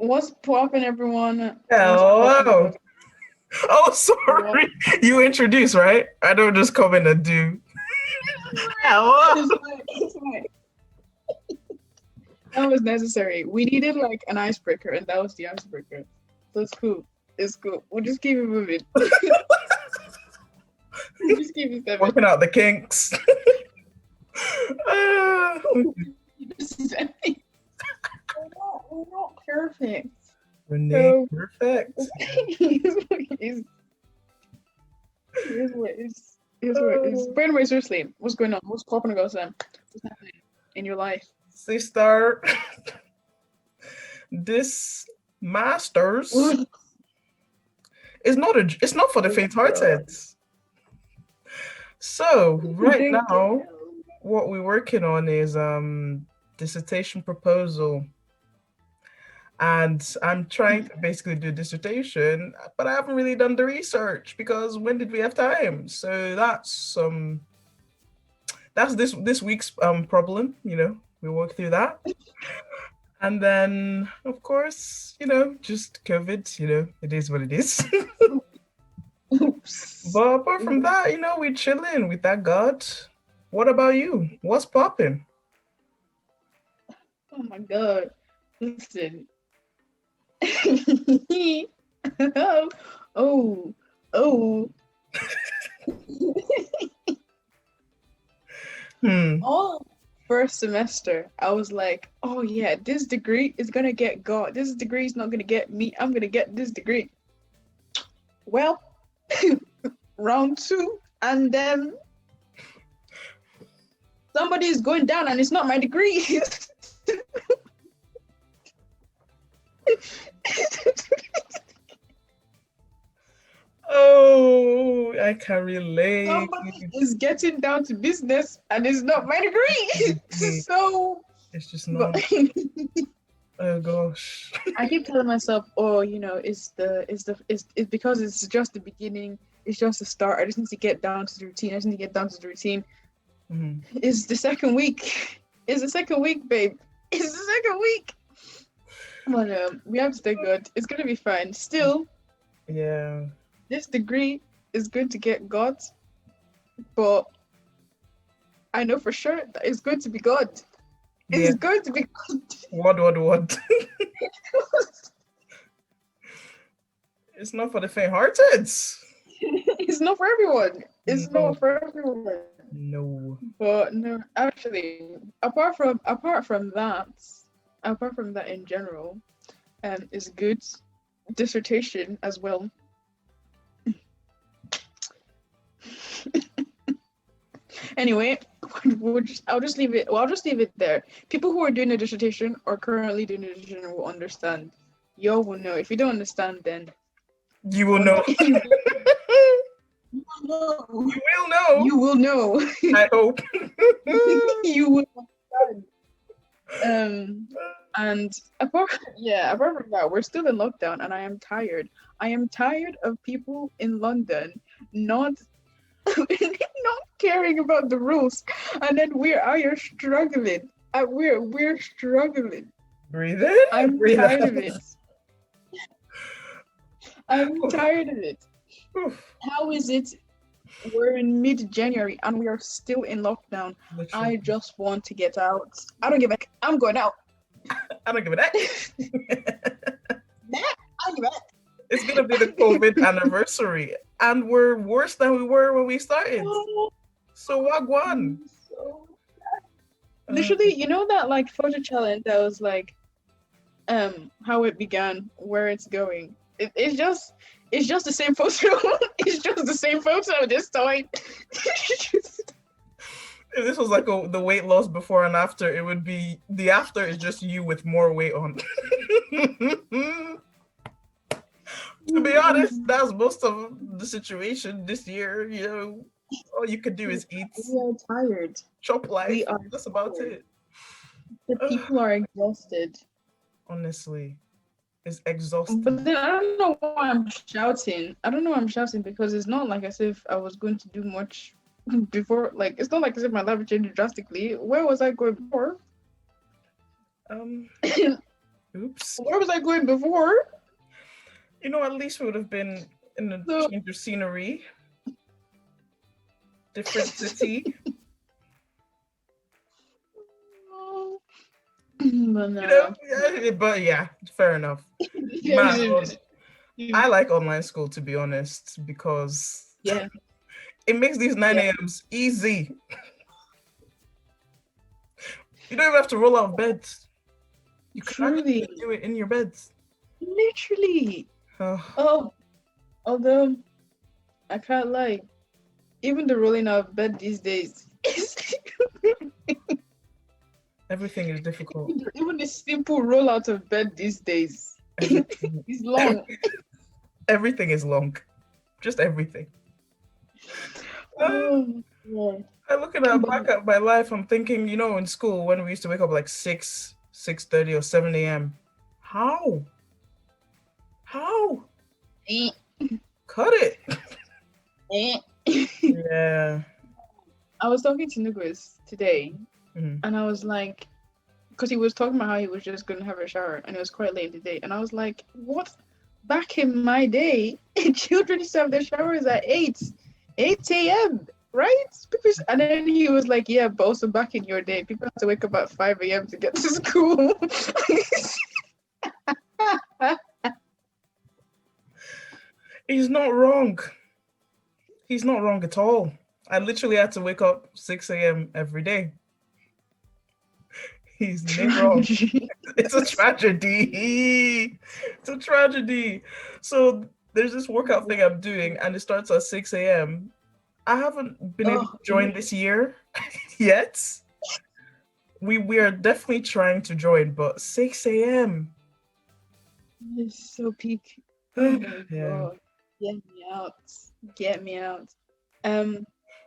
What's poppin', everyone? What's poppin'? Hello. Oh, What? sorry. You introduce, right? I don't just come in and do. Hello. It's fine. It's fine. That was necessary. We needed like an icebreaker, and that was the icebreaker. So it's cool. It's cool. We'll just keep it moving. We'll just keep it seven. Working out the kinks. Ah, This is epic. We're not perfect. Renee, So perfect. here's what is. Here's what is. Here's what is. But anyway, seriously, what's going on? What's popping, goes on? What's happening in your life? Sister, this masters is not it's not for the faint-hearted. So right now, what we're working on is dissertation proposal. And I'm trying to basically do a dissertation, but I haven't really done the research because when did we have time? So that's this week's problem, we work through that. And then of course, just COVID, it is what it is. Oops. But apart from that, we're chilling with that God. What about you? What's popping? Oh my god. Listen. oh. Oh. All first semester, I was like, oh yeah, this degree is gonna get God. This degree is not gonna get me. I'm gonna get this degree. Well, round two, and then somebody is going down, and it's not my degree. Oh, I can relate. Somebody is getting down to business, and it's not my degree. So it's just not. Oh gosh. I keep telling myself, oh, it's because it's just the beginning. It's just the start. I just need to get down to the routine. I just need to get down to the routine. Mm-hmm. It's the second week. It's the second week, babe. It's the second week. But we have to stay good. It's gonna be fine. Still, yeah. This degree is going to get got, but I know for sure that it's going to be got. It's going to be good. What? It's not for the faint-hearted. It's not for everyone. It's not for everyone. No. But no, actually, apart from that in general, is good dissertation as well. Anyway, I'll just leave it. Well, I'll just leave it there. People who are doing a dissertation or currently doing a dissertation will understand. You will know. If you don't understand, then you will know. You will know. You will know. You will know. I hope. You will understand. And apart from that, we're still in lockdown, and I am tired. I am tired of people in London not caring about the rules, and then we're out here struggling. We're struggling. Breathe in. I'm tired of it. I'm tired of it. How is it? We're in mid-January and we are still in lockdown. Literally. I just want to get out. I don't give a. I'm going out. I don't give a heck. I don't give a heck. It's gonna be the COVID anniversary, and we're worse than we were when we started. So wagwan. Literally, that like photo challenge that was like, how it began, where it's going. It's just the same photo. It's just the same photo this time. If this was like the weight loss before and after, it would be the after is just you with more weight on. To be honest, that's most of the situation this year. All you could do is eat. We are tired. Chop life. That's about it. The people are exhausted. Honestly, it's exhausting. But then I don't know why I'm shouting. Because it's not like as if I was going to do much before. Like, it's not like as if my life changed drastically. Where was I going before? Oops. Where was I going before? At least we would have been in a So, change of scenery, different city. but no. But yeah, fair enough. Man, I like online school, to be honest, because Yeah, it makes these 9 yeah, a.m.s easy. You don't even have to roll out of bed. You can truly, actually do it in your beds. literally. Oh, Oh, although I can't lie, even the rolling out of bed these days, everything is difficult. even the simple roll out of bed these days Everything, is long. everything is long. Just everything. Uh, Oh my God. looking at But back at my life, I'm thinking, in school when we used to wake up like 6:30 or 7 a.m. How? How? eh, Cut it. eh. Yeah. I was talking to Nugus today, Mhm. and I was like, because he was talking about how he was just gonna have a shower, and it was quite late in the day, and I was like, what? Back in my day, children used to have their showers at 8 a.m. Right? And then he was like, yeah, but also back in your day, people had to wake up at 5 a.m. to get to school. He's not wrong. He's not wrong at all. I literally had to wake up 6 a.m. every day. He's not wrong. It's a tragedy. It's a tragedy. So there's this workout thing I'm doing, and it starts at 6 a.m. I haven't been able to Oh, join this year yet. We are definitely trying to join, but 6 a.m. it's so peak. Oh my Yeah. God. Get me out. Get me out.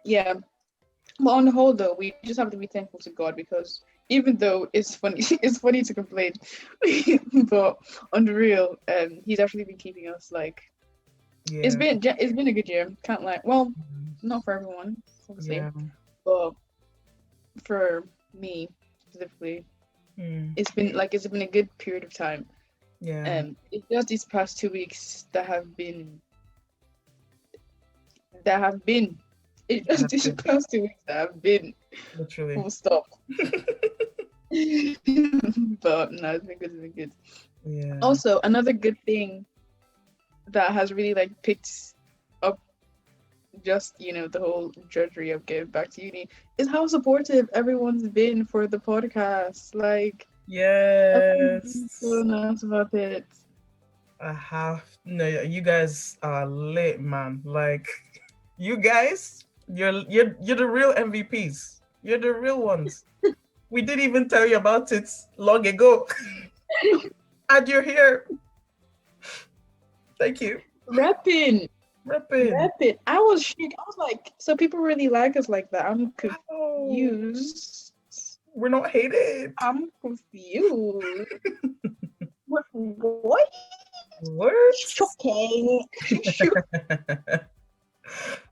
Yeah. But on the whole, though, we just have to be thankful to God because even though it's funny, it's funny to complain, but on the real, He's actually been keeping us like Yeah. it's been a good year. Can't lie. Well, not for everyone, obviously, Yeah. but for me specifically, Mm. it's been a good period of time. Yeah. It's just these past 2 weeks that have been. It's just these past 2 weeks that have been Literally. full stop. But no, it's been good. It's been good. Yeah. Also, another good thing that has really like picked up just the whole drudgery of getting back to uni is how supportive everyone's been for the podcast. Like, everyone's been so Yes. nice about it. No, you guys are lit, man. Like, you guys, you're the real MVPs. You're the real ones. We didn't even tell you about it long ago, and you're here. Thank you. Repping. Reppin'. I was shook. I was like, so people really like us like that. I'm Wow. confused. We're not hated. I'm confused. What? What? Shocking.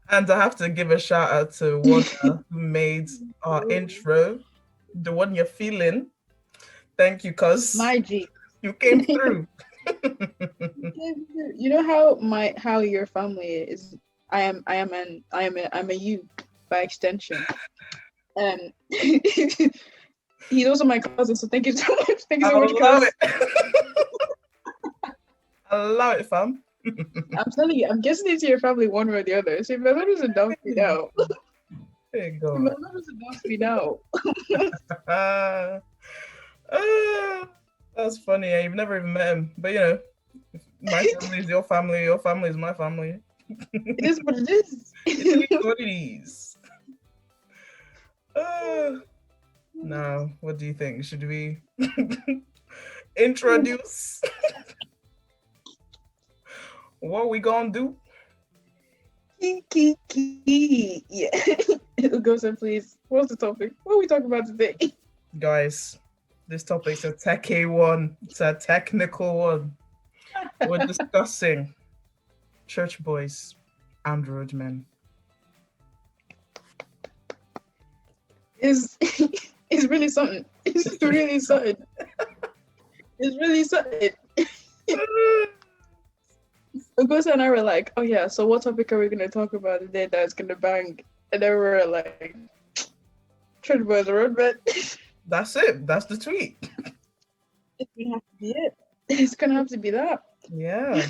And I have to give a shout out to Wanda who made our intro, the one you're feeling. Thank you, cuz My G. you came through. You know how your family is. I'm a you by extension. And he's also my cousin, so thank you so much. Thank you I so much, love cuz. it. I love it, fam. I'm telling you, I'm guessing it's your family one way or the other. So if my mother's adopts me now. Hey If my God. mother's adopts me now. Ah, ah, that's funny. You've never even met him, but my family is your family is my family. It is what it is. It is what it is. Now, what do you think? Should we introduce what we gonna do? Kiki. Yeah. Go on, please. What's the topic? What are we talking about today? Guys, this topic's a techie one. It's a technical one. We're discussing church boys and roadmen. It's really something. It's really something. It's really something. Augusta and I were like, oh yeah, so what topic are we gonna talk about today that's gonna bang? And then we were like, Church Boys Roadman. That's it. That's the tweet. It's gonna have to be it. It's gonna have to be that. Yeah.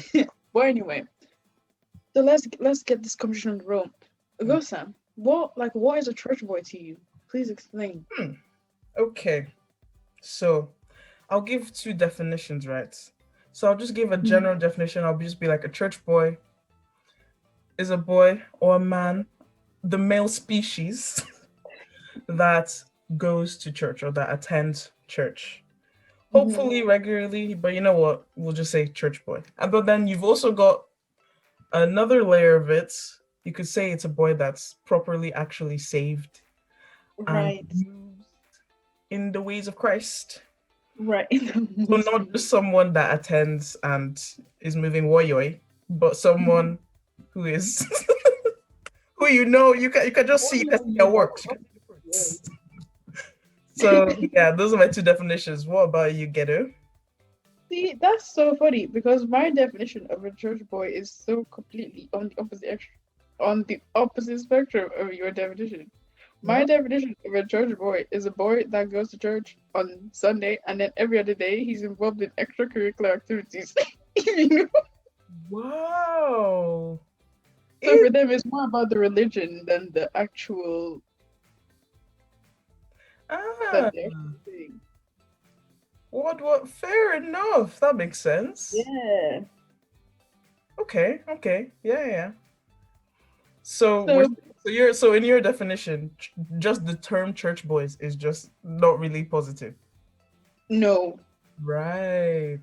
Well, anyway, so let's get this conversation on the road. Augusta, what is a church boy to you? Please explain. Okay. So I'll give two definitions, right? So I'll just give a general definition. I'll just be like, a church boy is a boy or a man, the male species that goes to church or that attends church. Hopefully regularly, but you know what? We'll just say church boy. But then you've also got another layer of it. You could say it's a boy that's properly actually saved and Right. used in the ways of Christ. Right. So not just someone that attends and is moving woyoy, but someone who is who you can just see that's their works. So yeah, those are my two definitions. What about you, Ghetto? See, that's so funny because my definition of a church boy is so completely on the opposite spectrum of your definition. My What? definition of a church boy is a boy that goes to church on Sunday and then every other day he's involved in extracurricular activities. You know? Wow. So for them, it's more about the religion than the actual Ah, thing. what? Fair enough. That makes sense. Yeah. Okay. Yeah. So So so in your definition, just the term church boys is just not really positive. no, Right.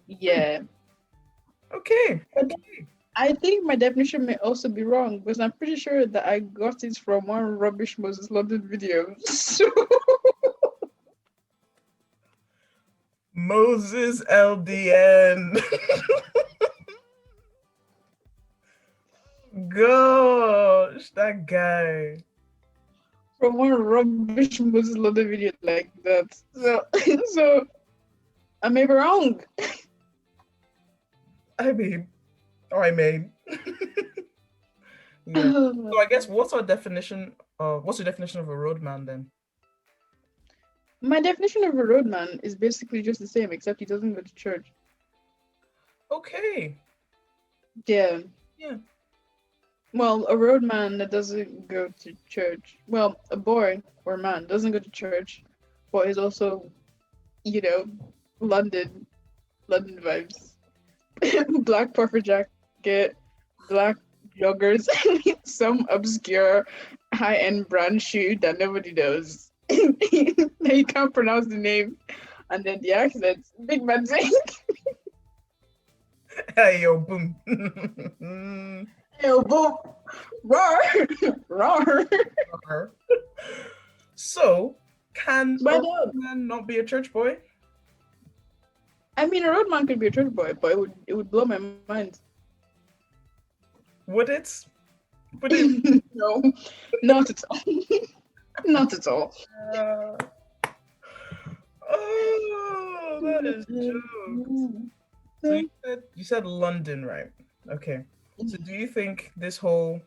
yeah. Okay. But I think my definition may also be wrong because I'm pretty sure that I got it from one rubbish Moses London video. So Moses LDN. Gosh, that guy. from one rubbish Moses London video like that. So so I may be wrong. I mean, yeah. So I guess what's your definition of a roadman then? My definition of a roadman is basically just the same, except he doesn't go to church. Okay. Yeah. Yeah. Well, a roadman that doesn't go to church. Well, a boy or man doesn't go to church, but is also, you know, London vibes. Black puffer jacket, black joggers, some obscure high-end brand shoe that nobody knows. You can't pronounce the name, and then the accent. Big man saying, Hey yo, boom. "Yo, boom, roar, roar." So, can a But roadman not be a church boy? I mean, a roadman could be a church boy, but it would blow my mind. Would it? Would it? No, not at all. Not at all. Oh, that is jokes. So you said London, right? Okay. So do you think this whole,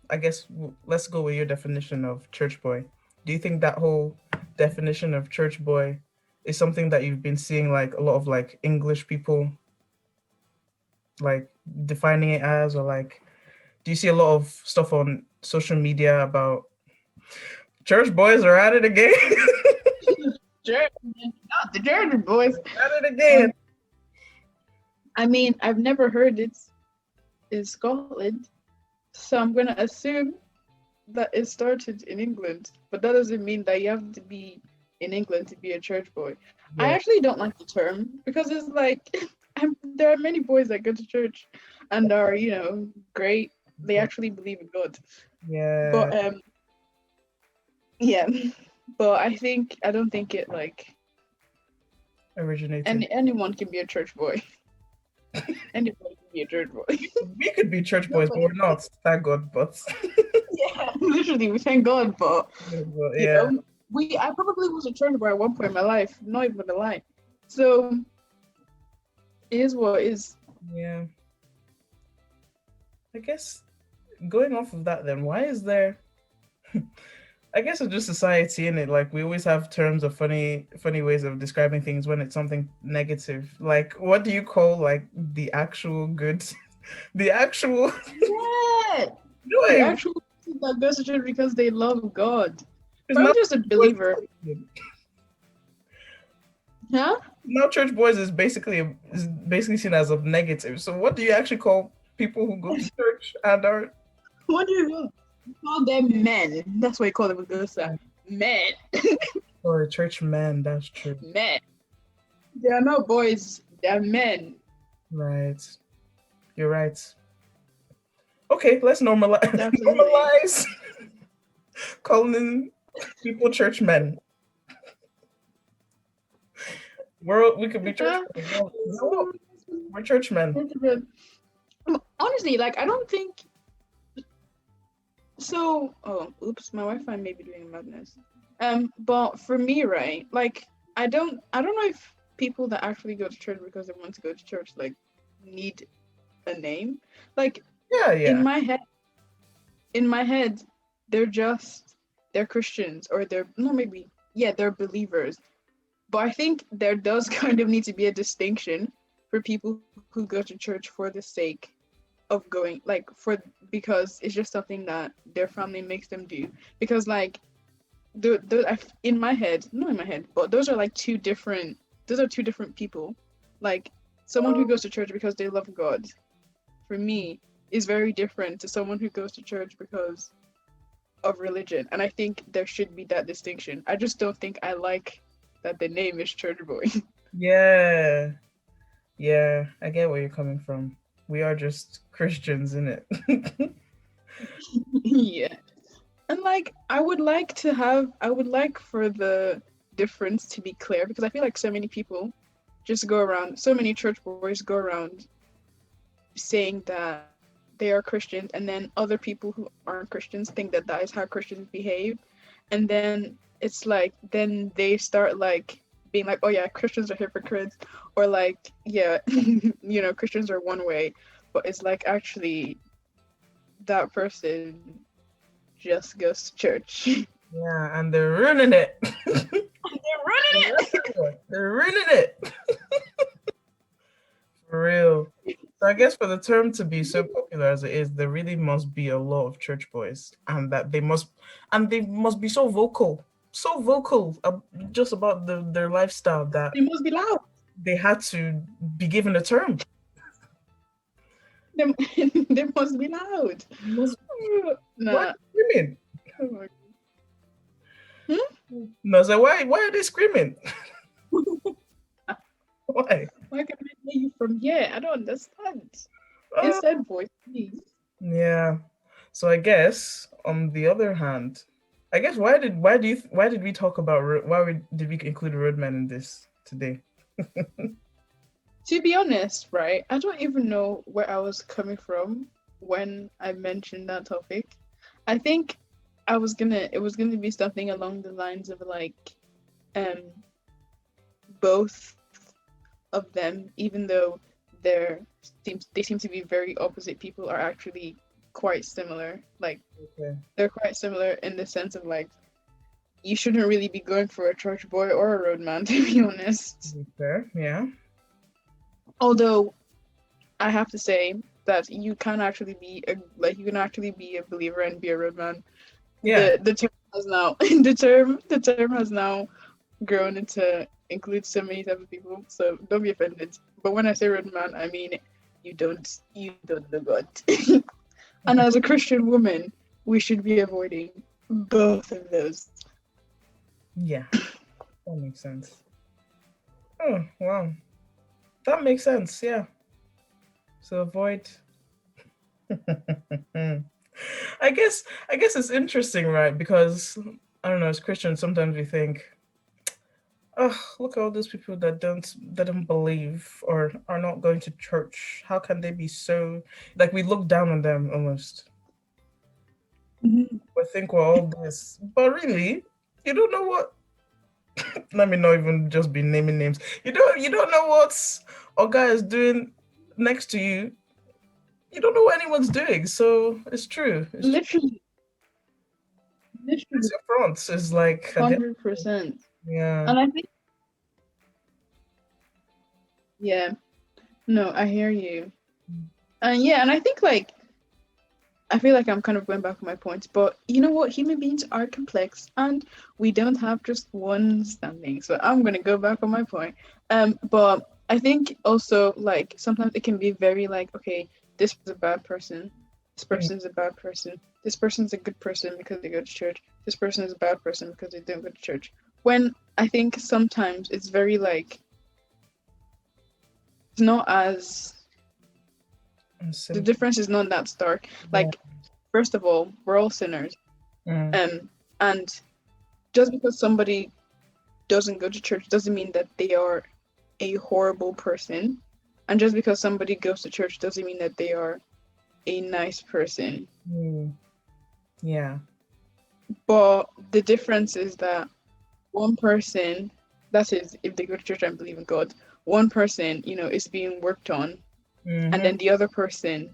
I guess, let's go with your definition of church boy. Do you think that whole definition of church boy is something that you've been seeing like a lot of like English people like defining it as, or like, do you see a lot of stuff on social media about church boys are at it again? Not the church boys. At it again. I mean, I've never heard it in Scotland, so I'm gonna assume that it started in England, but that doesn't mean that you have to be in England to be a church boy. Yeah. I actually don't like the term because it's like there are many boys that go to church and are, great. They actually believe in God. Yeah. But yeah. But I don't think it like originated. anyone can be a church boy. Anybody can be a church boy. We could be church boys, but we're not. Thank God. But Yeah, literally, we thank God. But yeah. I probably was a church boy at one point in my life. Not even a lie. So it is what is. Yeah. I guess going off of that, then why is there? I guess it's just society in it. Like we always have terms of funny ways of describing things when it's something negative. Like what do you call like the actual good, the actual? Yeah. The No, actual person that goes to church because they love God. If it's I'm not. just a believer, huh? Now church boys is basically seen as a negative. So what do you actually call people who go to church and are What do you mean? You call them men. That's what you call them. Men. or a church man? That's true. Men. They are not boys. They are men. Right. You're right. Okay, let's normalize Absolutely. normalize calling people church men. We could be church men. You know what? We're church men. Honestly, like I don't think so. Oh, oops, my Wi-Fi may be doing madness. But for me, right, like I don't know if people that actually go to church because they want to go to church like need a name. Like Yeah, in yeah. my head, in my head, they're just they're Christians or they're no maybe yeah they're believers. But I think there does kind of need to be a distinction for people who go to church for the sake of going like for because it's just something that their family makes them do because like in my head not in my head but those are two different people like someone who goes to church because they love God for me is very different to someone who goes to church because of religion, and I think there should be that distinction. I just don't think I like that the name is church boy. Yeah. Yeah. I get where you're coming from. We are just Christians, in it. Yeah. And like I would like for the difference to be clear because I feel like so many people just go around so many church boys go around saying that they are Christians and then other people who aren't Christians think that that is how Christians behave. And then it's like then they start like being like, oh yeah, Christians are hypocrites or like, yeah, Christians are one way. But it's like actually that person just goes to church. Yeah, and they're ruining it. They're running it. They're ruining it. For real. So I guess for the term to be so popular as it is, there really must be a lot of church boys, and they must be so vocal just about their lifestyle that They must be loud. they had to be given a term. They, they must be loud. Must, why are Nah. they screaming? Oh my God. No, so why are they screaming? Why? Why can't I hear you from here? I don't understand. Oh, Instead voice, please. yeah. So I guess on the other hand, I guess why did we talk about did we include roadmen in this today? To be honest, right, I don't even know where I was coming from when I mentioned that topic. I think it was gonna be something along the lines of like um both of them, even though they seem to be very opposite people, are actually quite similar. Like Okay. they're quite similar in the sense of like you shouldn't really be going for a church boy or a roadman, to be honest. Fair, yeah. Although I have to say that you can actually be a believer and be a roadman. Yeah. The term has now the term has now grown into include so many types of people. So don't be offended. But when I say roadman, I mean you don't know God. And as a Christian woman, we should be avoiding both of those. Yeah. That makes sense. Oh, wow. That makes sense, yeah. So avoid I guess it's interesting, right? Because I don't know, as Christians sometimes we think, oh, look at all those people that don't believe or are not going to church. How can they be so like we look down on them almost? Mhm. We think we're all this. But really, you don't know what. Let me not even just be naming names. You don't know what Oga is doing next to you. You don't know what anyone's doing. So it's true. It's true. Literally, It's literally, your front. It's like at the end, 100%. yeah. And I think, yeah, no, I hear you. And yeah, and I think like I feel like I'm kind of going back on my points, but you know what? Human beings are complex and we don't have just one standing. So I'm gonna go back on my point. But I think also like sometimes it can be very like, okay, this is a bad person, this Mm, person is a bad person, this person's a good person because they go to church, this person is a bad person because they don't go to church. When I think sometimes it's very like it's not as it's the simple. difference is not that stark. Yeah. Like, first of all, we're all sinners. Mm, And just because somebody doesn't go to church doesn't mean that they are a horrible person. And just because somebody goes to church doesn't mean that they are a nice person. mm, yeah. But the difference is that one person, that is, if they go to church and believe in God, one person, is being worked on, and Mm-hmm. then the other person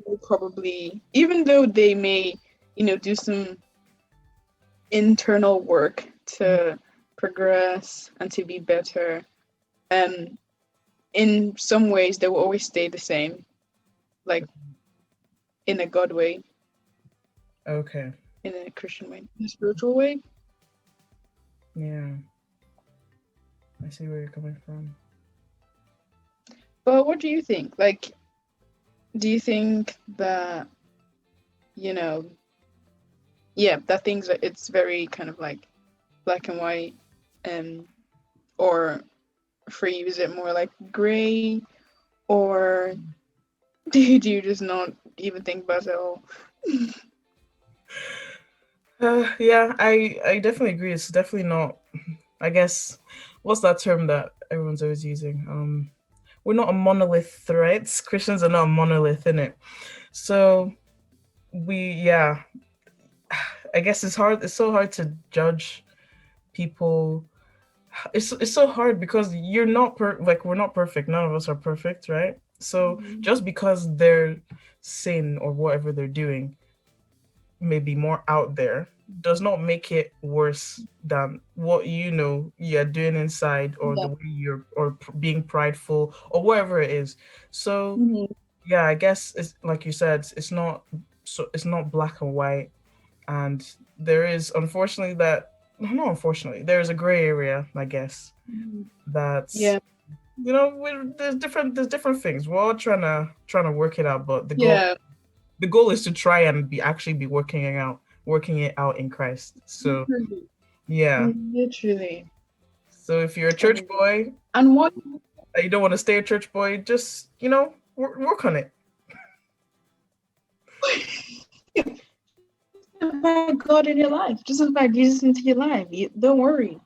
will probably, even though they may, do some internal work to progress and to be better, um, in some ways they will always stay the same, like in a God way, Okay. in a Christian way, in a spiritual way. Yeah. I see where you're coming from. But what do you think? Like, do you think that, you know, yeah, that things that it's very kind of like black and white, um, or for you, is it more like gray, or do you just not even think about it at all? Yeah, I definitely agree. It's definitely not. I guess what's that term that everyone's always using? We're not a monolith, right? Christians are not a monolith in it. So yeah, I guess it's hard. It's so hard to judge people. It's so hard because you're not like we're not perfect. None of us are perfect, right? So Mhm. just because their sin or whatever they're doing may be more out there does not make it worse than what you're doing inside, or Yeah. the way you're or being prideful or whatever it is. So Mhm. yeah, I guess it's like you said, it's not black and white, and there is unfortunately that no, unfortunately there is a gray area, I guess, Mhm. that's Yeah. there's different things. We're all trying to work it out, but Yeah. the goal is to try and be working it out in Christ. So Literally. yeah. Literally. So if you're a church And boy and what and you don't want to stay a church boy, just work on it. invite God in your life. Just invite Jesus into your life. Don't worry.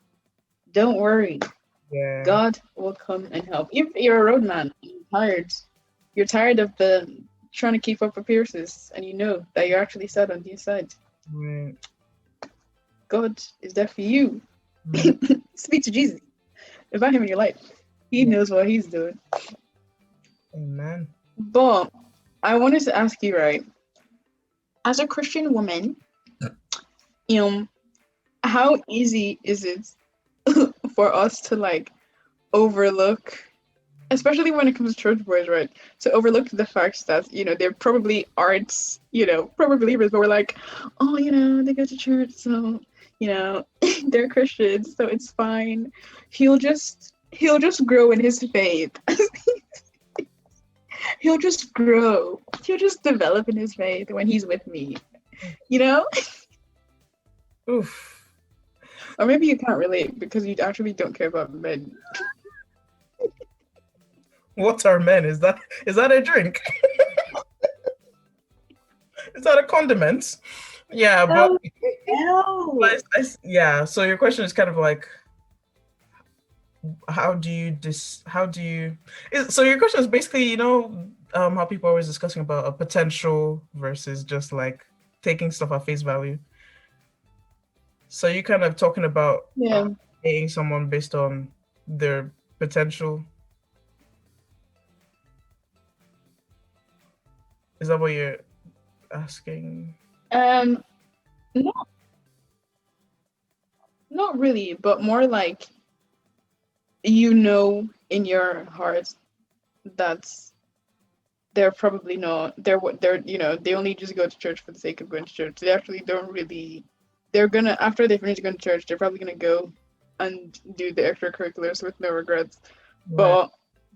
Don't worry. Yeah. God will come and help. If you're a roadman, you're tired. You're tired of the trying to keep up appearances, and you know that you're actually sad on the inside. Right. God is there for you. Mm, Speak to Jesus. Invite him in your life. He yeah. knows what he's doing. Amen. But I wanted to ask you, right? As a Christian woman, you know, how easy is it for us to like overlook, especially when it comes to church boys, right? To overlook the fact that, they probably aren't, probably believers, but we're like, oh, they go to church, so, they're Christians, so it's fine. He'll just grow in his faith. He'll just grow. He'll just develop in his faith when he's with me, you know? Oof. Or maybe you can't relate because you actually don't care about men. What are men? Is that a drink? Is that a condiment? Yeah, but Oh, no. yeah. So your question is kind of like, how do you so your question is basically, how people are always discussing about a potential versus just like taking stuff at face value. So you kind of talking about Yeah. dating someone based on their potential. Is that what you're asking? Um, not not really, but more like in your heart that's they're probably not they're they only just go to church for the sake of going to church. They actually don't really they're gonna after they finish going to church, they're probably gonna go and do the extracurriculars with no regrets. Right. But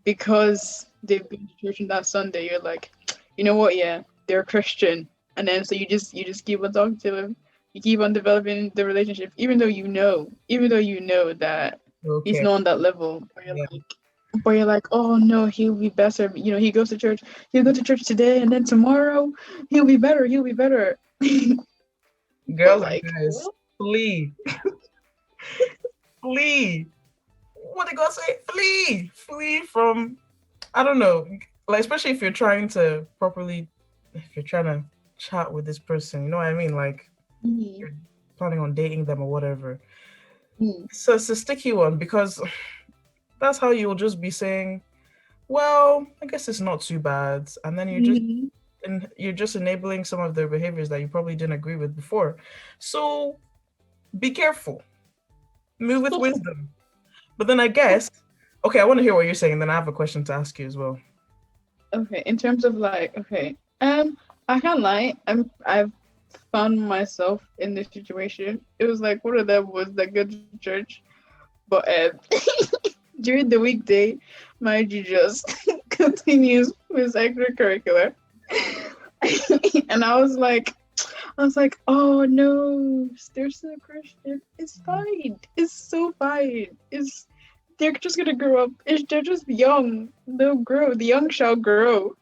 because they've been to church on that Sunday, you're like, you know what, yeah, they're Christian. And then so you just keep on talking to them. You keep on developing the relationship, even though you know that he's Okay. not on that level. Yeah. But you're like, oh no, he'll be better. He goes to church. He'll go to church today, and then tomorrow he'll be better. He'll be better. But Girls and like, guys, well, flee, flee. What they gonna say? Flee, flee from. I don't know. Like especially if you're trying to properly, if you're trying to chat with this person, you know what I mean? Like mm, you're planning on dating them or whatever. mm, So it's a sticky one because that's how you'll just be saying, well, I guess it's not too bad. And then mm, you're just enabling some of their behaviors that you probably didn't agree with before. So be careful. Move with wisdom. But then I guess, okay, I want to hear what you're saying, and then I have a question to ask you as well. okay. In terms of like, okay, I can't lie. I've found myself in this situation. It was like one of them was that good to church, but during the weekday, my G just continues with extracurricular. And I was like, oh no, they're so Christian. It's fine. It's so fine. They're just gonna grow up. They're just young. They'll grow. The young shall grow.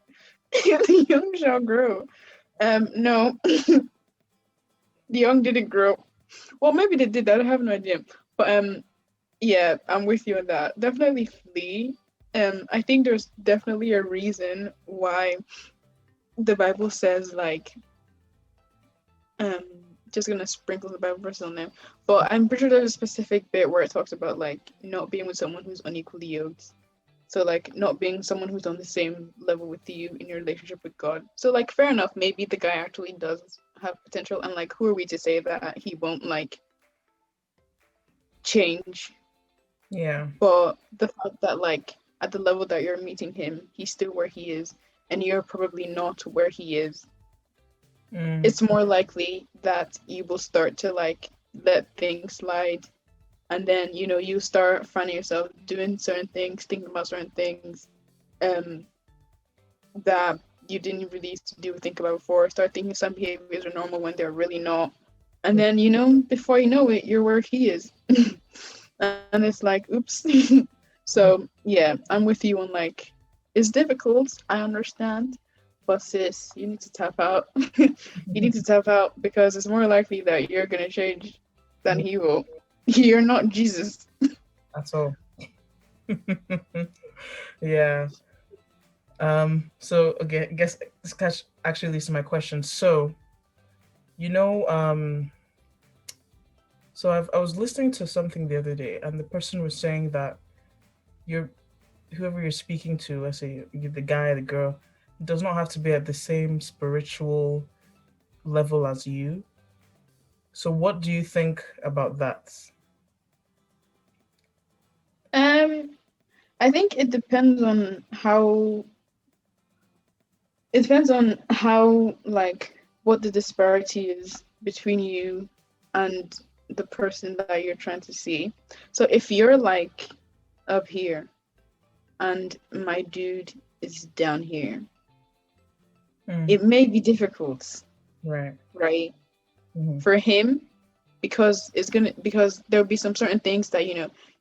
The young shall grow. No, the young didn't grow. Well, maybe they did. I have no idea. But yeah, I'm with you on that. Definitely flee. I think there's definitely a reason why the Bible says like um just gonna sprinkle the Bible verse on them. But I'm pretty sure there's a specific bit where it talks about like not being with someone who's unequally yoked. So like not being someone who's on the same level with you in your relationship with God. So like fair enough, maybe the guy actually does have potential and like who are we to say that he won't like change? Yeah. But the fact that like at the level that you're meeting him, he's still where he is and you're probably not where he is, Mm. it's more likely that you will start to like let things slide and then you start finding yourself doing certain things, thinking about certain things um that you didn't really used to do or think about before, start thinking some behaviors are normal when they're really not, and then before you know it you're where he is. And it's like oops. So yeah, I'm with you on like it's difficult, I understand, but sis, you need to tap out. You need to tap out because it's more likely that you're gonna change than he will. You're not Jesus. That's all. Yeah. So okay, I guess this actually leads to my question. So, you know, so I was listening to something the other day, and the person was saying that you're whoever you're speaking to, let's say you're the guy, the girl, does not have to be at the same spiritual level as you. So, what do you think about that? um I think it depends on how like what the disparity is between you and the person that you're trying to see. So if you're like up here and my dude is down here, Mm, it may be difficult, right. right? Mm-hmm. For him because there'll be some certain things that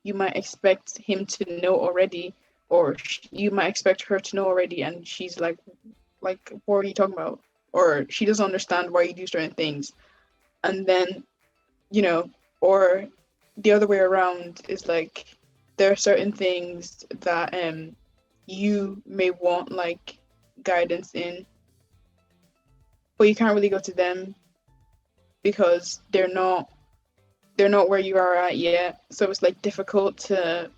you might expect him to know already, or you might expect her to know already, and she's like what are you talking about, or she doesn't understand why you do certain things, and then you know or the other way around is like there are certain things that you may want like guidance in, but you can't really go to them because they're not they're not where you are at yet. So it's like difficult to,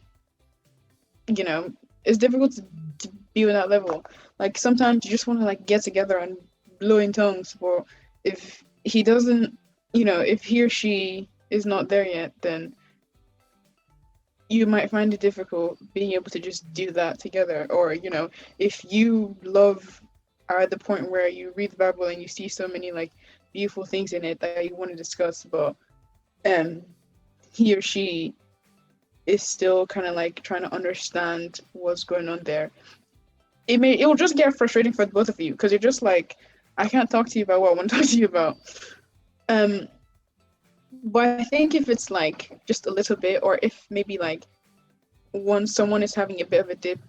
you know, it's difficult to be on that level. Like sometimes you just want to like get together and blow in tongues. For if he doesn't, if he or she is not there yet, then you might find it difficult being able to just do that together. Or, if you love are at the point where you read the Bible and you see so many like beautiful things in it that you want to discuss, but um he or she is still kind of like trying to understand what's going on there. It will just get frustrating for both of you because you're just like, I can't talk to you about what I want to talk to you about. Um, but I think if it's like just a little bit, or if maybe like someone is having a bit of a dip,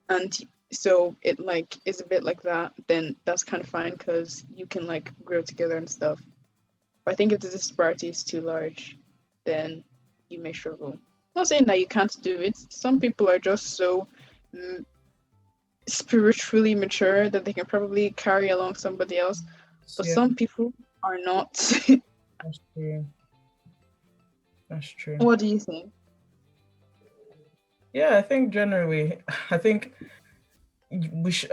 and so it like is a bit like that, then that's kind of fine because you can like grow together and stuff. But I think if the disparity is too large, then you may struggle. Not saying that you can't do it. Some people are just so mm, spiritually mature that they can probably carry along somebody else, but Yeah, some people are not. that's true. That's true. What do you think? Yeah, I think generally, I think we should,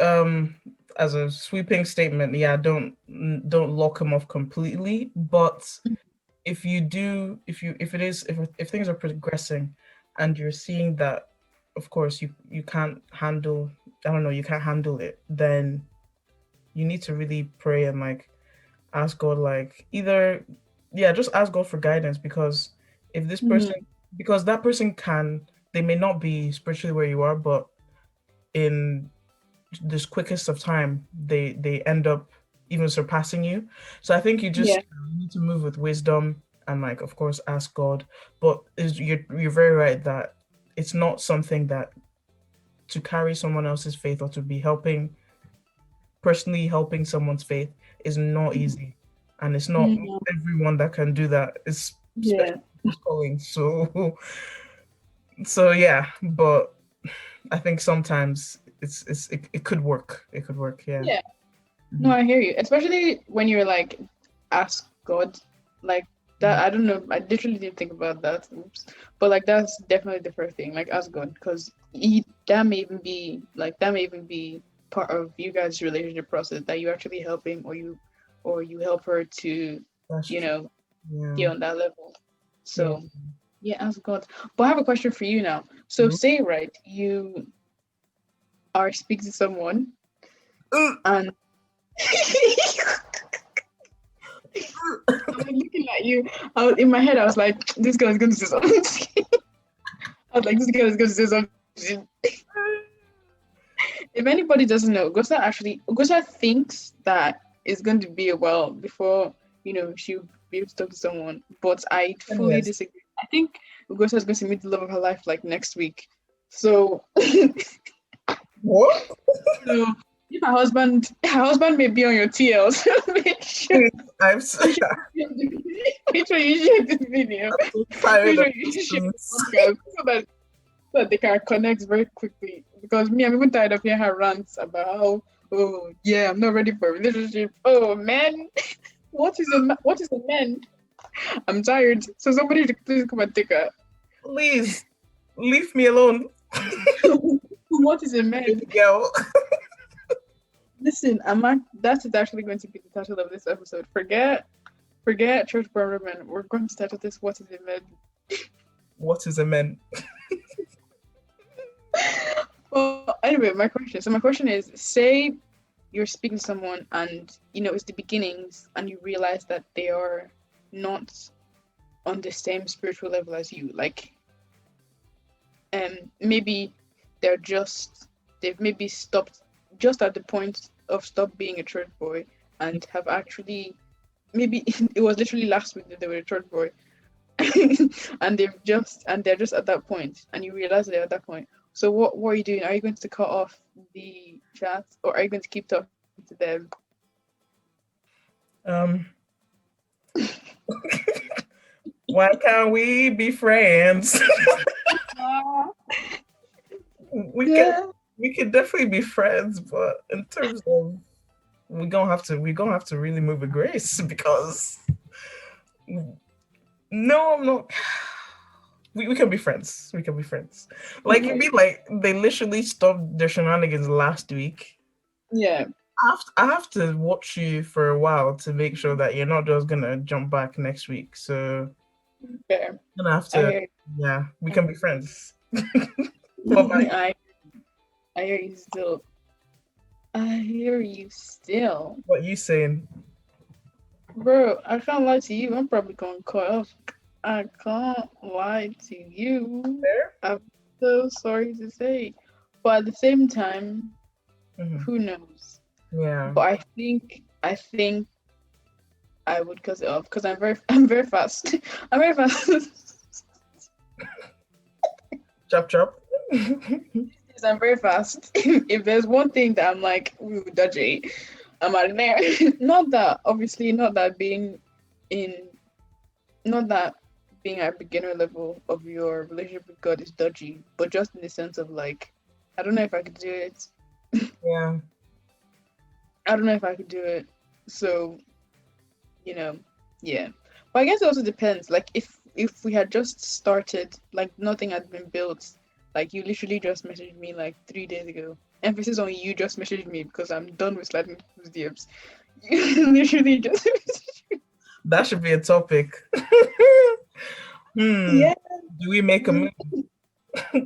as a sweeping statement, yeah, don't lock them off completely, but if you do, if things are progressing and you're seeing that, of course, you can't handle, I don't know, you can't handle it, then you need to really pray and like ask God, like either, yeah, just ask God for guidance, because if this person, Mm, because that person can, they may not be spiritually where you are, but in this quickest of time, they end up even surpassing you. So I think you yeah. just need to move with wisdom and like, of course, ask God. But you're very right that it's not something that to carry someone else's faith or to be personally helping someone's faith is not easy, and it's not Mm, everyone that can do that. It's especially yeah. who's calling. So so yeah, but I think sometimes it could work. It could work. Yeah. Yeah. No, Mhm. I hear you. Especially when you're like, ask God, like that. Yeah. I don't know. I literally didn't think about that. Oops. But like, that's definitely the first thing. Like, ask God, because that may even be part of you guys' relationship process that you actually help him, or you help her to, That's you true. know, Yeah. get on that level. Yeah. So yeah, ask God. But I have a question for you now. So Mhm. say right, you are speaking to someone and I'm like looking at you. In my head, I was like, this girl is going to say something. I was like, this girl is going to say something. If anybody doesn't know, Gosa thinks that it's going to be a while before, she'll be able to talk to someone. But I fully Yes. disagree. I think Gosa is going to meet the love of her life like next week. So, What? so if her husband may be on your TL, so make sure I'm so, make sure make sure you share this video. I'm so tired Make of sure you these share things. the podcast so that they can connect very quickly. Because me, I'm even tired of hearing her rants about how, oh yeah, I'm not ready for a relationship. Oh man, what is a man? I'm tired. So somebody should please come and take her. Please leave me alone, What is a man? baby girl. Listen, that is actually going to be the title of this episode. Forget church roadmen. We're going to title this "What is a man." What is a man? Well, anyway, my question is: say you're speaking to someone, and it's the beginnings, and you realize that they are not on the same spiritual level as you. Like, maybe they've maybe stopped just at the point of stop being a church boy, and have actually maybe it was literally last week that they were a church boy, and they're just at that point, and you realize they're at that point. So what are you doing? Are you going to cut off the chat, or are you going to keep talking to them? Um, why can't we be friends? Ah, we can yeah. we can definitely be friends, but in terms of we're gonna have to really move with grace because No, I'm not. We can be friends. We can be friends. Like you Okay. mean like they literally stopped their shenanigans last week. Yeah. I have to watch you for a while to make sure that you're not just gonna jump back next week. So Okay. I'm gonna have I to, hear. yeah, we I can be friends. What about you? I I hear you still. I hear you still. What you saying? Bro, I can't lie to you. I'm probably going to cut off. I can't lie to you. There? I'm so sorry to say. But at the same time, Hmm. who knows? Yeah. But I think I would cut it off because I'm very fast. I'm very fast. Chop chop. Yes, I'm very fast. If there's one thing that I'm like, ooh, dodgy, I'm out of there. Not that, obviously, in, not that being at beginner level of your relationship with God is dodgy, but just in the sense of like, I don't know if I could do it. Yeah. I don't know if I could do it. So, you know, yeah. But I guess it also depends. Like if we had just started, like nothing had been built, like you literally just messaged me like 3 days ago. Emphasis on you just messaged me because I'm done with sliding those DMs. You literally just That should be a topic. Hmm. yeah. Do we make a move?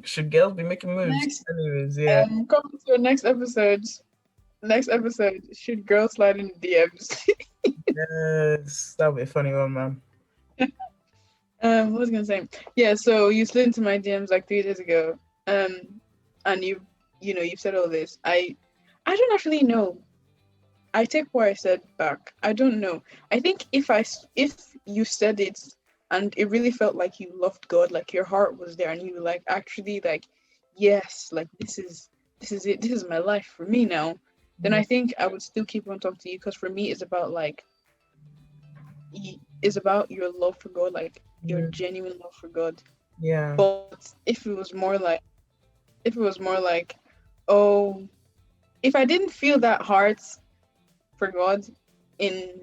Should girls be making moves? Next, Anyways, yeah. come to your next episode. Next episode, should girls slide in the DMs? Yes. That would be a funny one, man. What was I gonna say? Yeah, so you slid into my DMs like 3 days ago. And you've said all this. I don't actually know. I take what I said back. I don't know. I think if you said it and it really felt like you loved God, like your heart was there, and you like actually like, yes, like this is it. This is my life for me now. Then Yeah. I think I would still keep on talking to you because for me it's about like is about your love for God, like your Mm, genuine love for God. yeah. But if it was more like, oh, if I didn't feel that heart for God in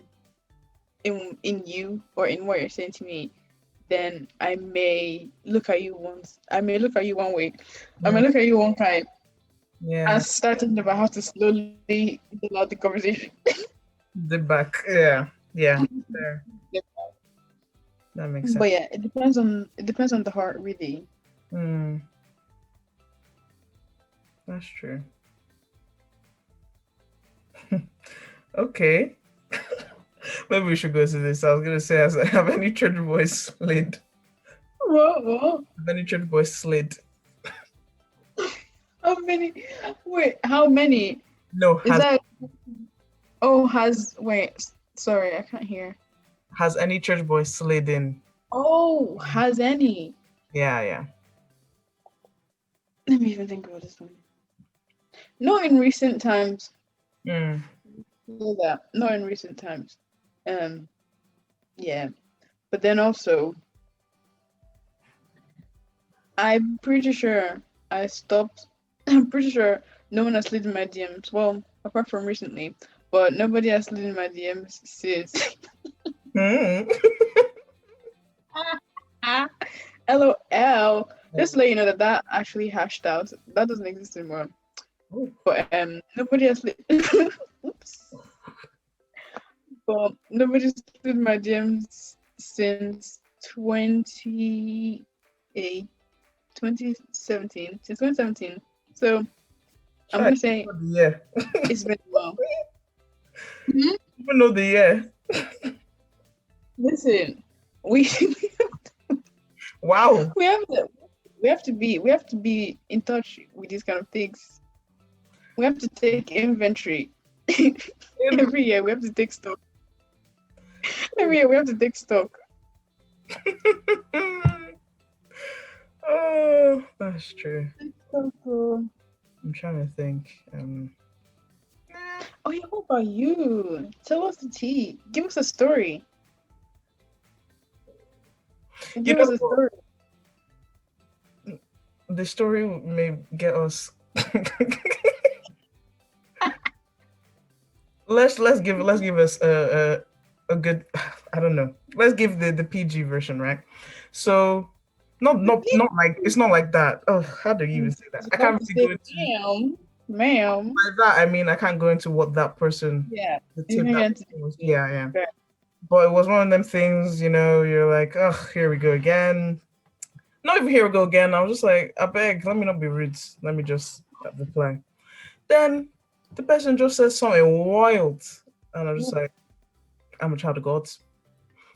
in you or in what you're saying to me, then I may look at you one way. I may Mm, look at you one kind yeah. and start thinking about how to slowly build out the conversation. The back. Yeah. Yeah. Fair. That makes sense. But yeah, it depends on the heart really. Hmm. That's true. Okay. Maybe we should go to this. I was gonna say, have any church boys slid? What? Have any church boys slid? How many? Wait, how many? No, Is that? Oh, sorry, I can't hear. has any church boy slid in? Oh, has any? Yeah, yeah. Let me even think about this one. Not in recent times. Mm, Know that. Not in recent times. Um, yeah. But then also, I'm pretty sure I stopped. I'm pretty sure no one has slid in my DMs. Well, apart from recently, but nobody has slid in my DMs since. mm. LOL. Just to let you know that actually hashed out. That doesn't exist anymore. But nobody has slid. Oops. But nobody's slid in my DMs since 2017. Since 2017. So I'm Try gonna say know the year. it's been a while. Mhm. Even know the year. Listen, we Wow. we have to we have to be in touch with these kind of things. We have to take inventory. Every year we have to take stock. Every year we have to take stock. Oh, that's true. So cool. I'm trying to think. Oh yeah, what about you? Tell us the tea. Give us a story. You Give us know a what? story. The story may get us. Let's give us a good, I don't know. Let's give the PG version, right? So not like it's not like that. Oh, how do you even say that? It's I about can't to really say, go into ma'am. by that. I mean, I can't go into what that person, Yeah, the you tip can that get to person was. Yeah, yeah. the But it was one of them things, you're like, oh, here we go again. Not even here we go again. I was just like, I beg, let me not be rude. Let me just reply. Then the person just says something wild. And I'm just like, I'm a child of God.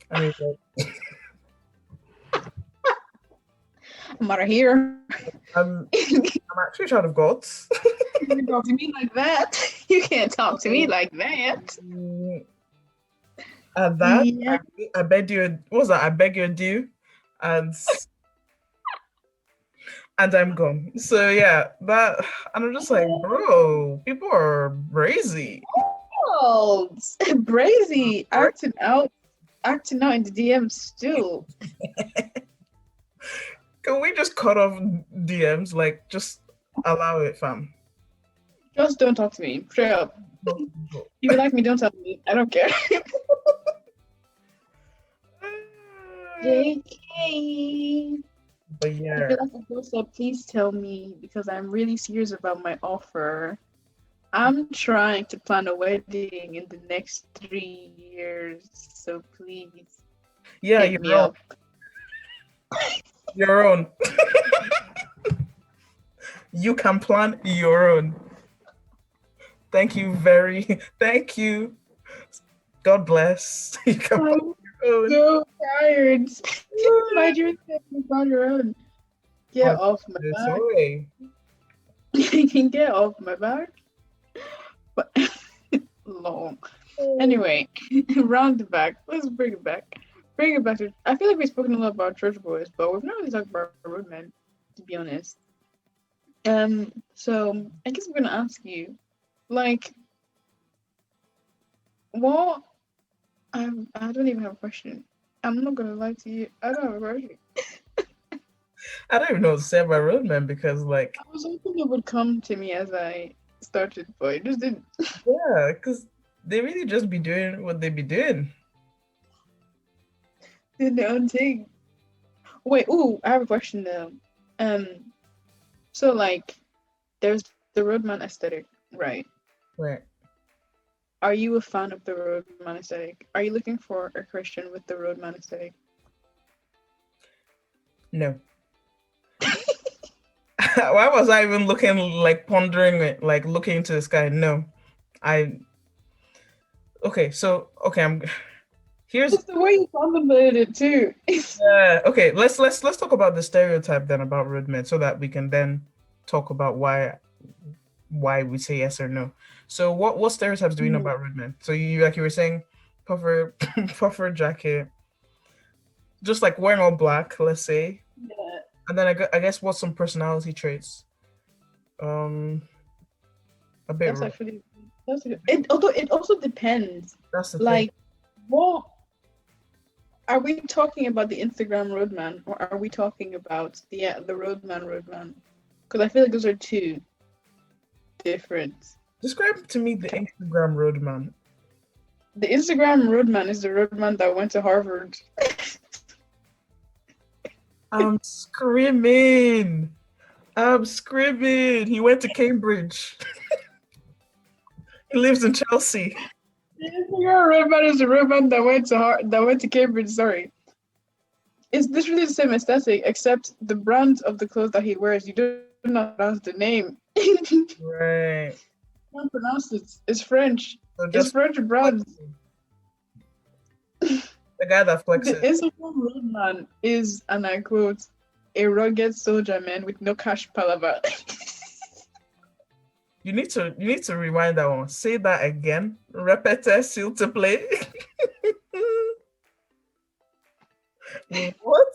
And he's like, I'm out of here. I'm actually a child of God. You can talk to me like that. You can't talk to me like that. Mm, At that, Yeah. I beg you, what was that? I beg your due. And I'm gone. So yeah, and I'm just like, bro, people are crazy. Oh, Brazy acting out in the DMs still. Can we just cut off DMs? Like, just allow it, fam. Just don't talk to me. Straight up. If you like me, don't talk to me. I don't care. JK. But If yeah, you like a post up, please tell me because I'm really serious about my offer. I'm trying to plan a wedding in the next 3 years, so please yeah, hit me up. your own. You can plan your own. Thank you. God bless. You can plan I'm your own. so tired. Mind your business on your own. Get off my back. Sorry. You can get off my back. But long. Anyway, round it back. Let's bring it back. Bring it back to. I feel like we've spoken a lot about church boys, but we've not really talked about roadmen, to be honest. So I guess I'm gonna ask you, like, what? I don't even have a question. I'm not gonna lie to you. I don't have a question. I don't even know what to say about roadmen because, like, I was hoping it would come to me as I started, but it just didn't. yeah, because they really just be doing what they be doing. Did their own thing. Wait, ooh, I have a question though. Um, so like, there's the roadman aesthetic, right? Right. Are you a fan of the roadman aesthetic? Are you looking for a Christian with the roadman aesthetic? No. Why was I even looking, like, pondering it, like, looking into the sky? No. I, okay, so, okay, here's, It's the way you contemplated it too. okay, let's talk about the stereotype then about roadmen so that we can then talk about why we say yes or no. So what stereotypes do we know about roadmen? So you like you were saying, puffer puffer jacket, just like wearing all black, let's say, Yeah, and then I guess what's some personality traits? Um, a bit. that's actually it. Although it also depends. That's the thing. Like, what are we talking about the Instagram roadman, or are we talking about the roadman? Because I feel like those are two different. Describe to me the Instagram roadman. The Instagram roadman is the roadman that went to Harvard. I'm screaming. I'm screaming. He went to Cambridge. He lives in Chelsea. The Instagram roadman is the roadman that went to Cambridge. Sorry, it's literally the same aesthetic, except the brand of the clothes that he wears. You do not pronounce the name. Right. Don't pronounce it. It's French. So It's just French brand. the guy that The flexes. Instagram roadman is, and I quote, a rugged soldier man with no cash palaver. You need to rewind that one. Say that again. Repete, s'il te plaît. What?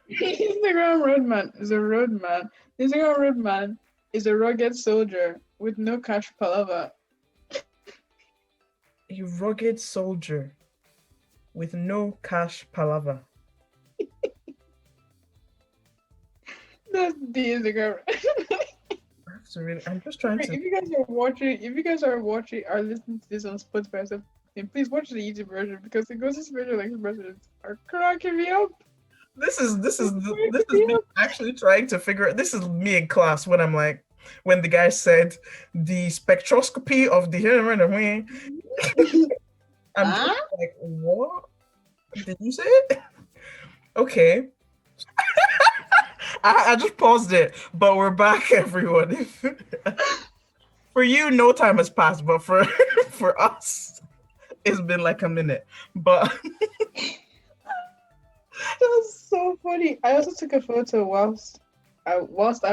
Instagram roadman is a roadman. Instagram roadman is a rugged soldier with no cash palaver. A rugged soldier with no cash palaver. That's the Instagram. I'm just trying to. If you guys are watching, are listening to this on Spotify, so And please watch the YouTube version because the Ghost's facial expressions are cracking me up. This is me actually trying to figure out. This is me in class when I'm like, when the guy said the spectroscopy of the I'm just Huh? like, what did you say it? Okay. I just paused it, but we're back, everyone. For you, no time has passed, but for for us, it's been like a minute. But That's so funny. I also took a photo whilst I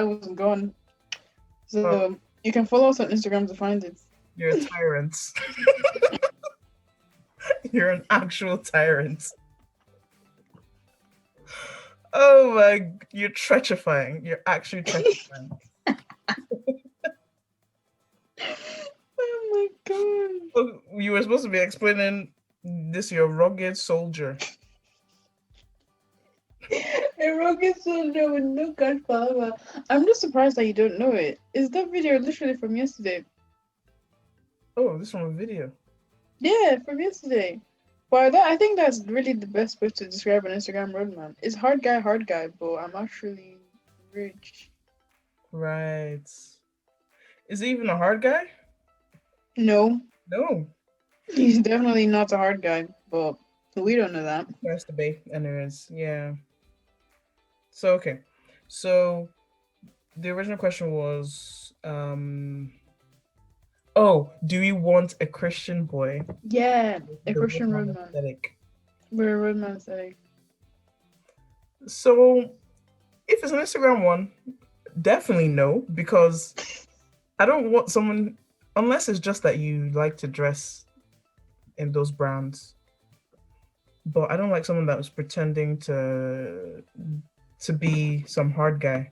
was gone. oh, So you can follow us on Instagram to find it. you're a tyrant. You're an actual tyrant. Oh my, you're treacherifying. You're actually treacherifying. Oh my god. Oh, you were supposed to be explaining this, your rugged soldier. A rocket soldier with no godfather. I'm just surprised that you don't know it. Is that video literally from yesterday? Oh, this from a video. Yeah, from yesterday. But I think that's really the best way to describe an Instagram roadman. It's hard guy, but I'm actually rich. Right. Is he even a hard guy? No, No. he's definitely not a hard guy, but we don't know that. Has to be. Anyways, yeah. So okay. So the original question was, oh, do we want a Christian boy? Yeah, a The Christian Woodman roadman. aesthetic. We're a roadman aesthetic. So if it's an Instagram one, definitely no, because I don't want someone, unless it's just that you like to dress in those brands. But I don't like someone that was pretending to be some hard guy,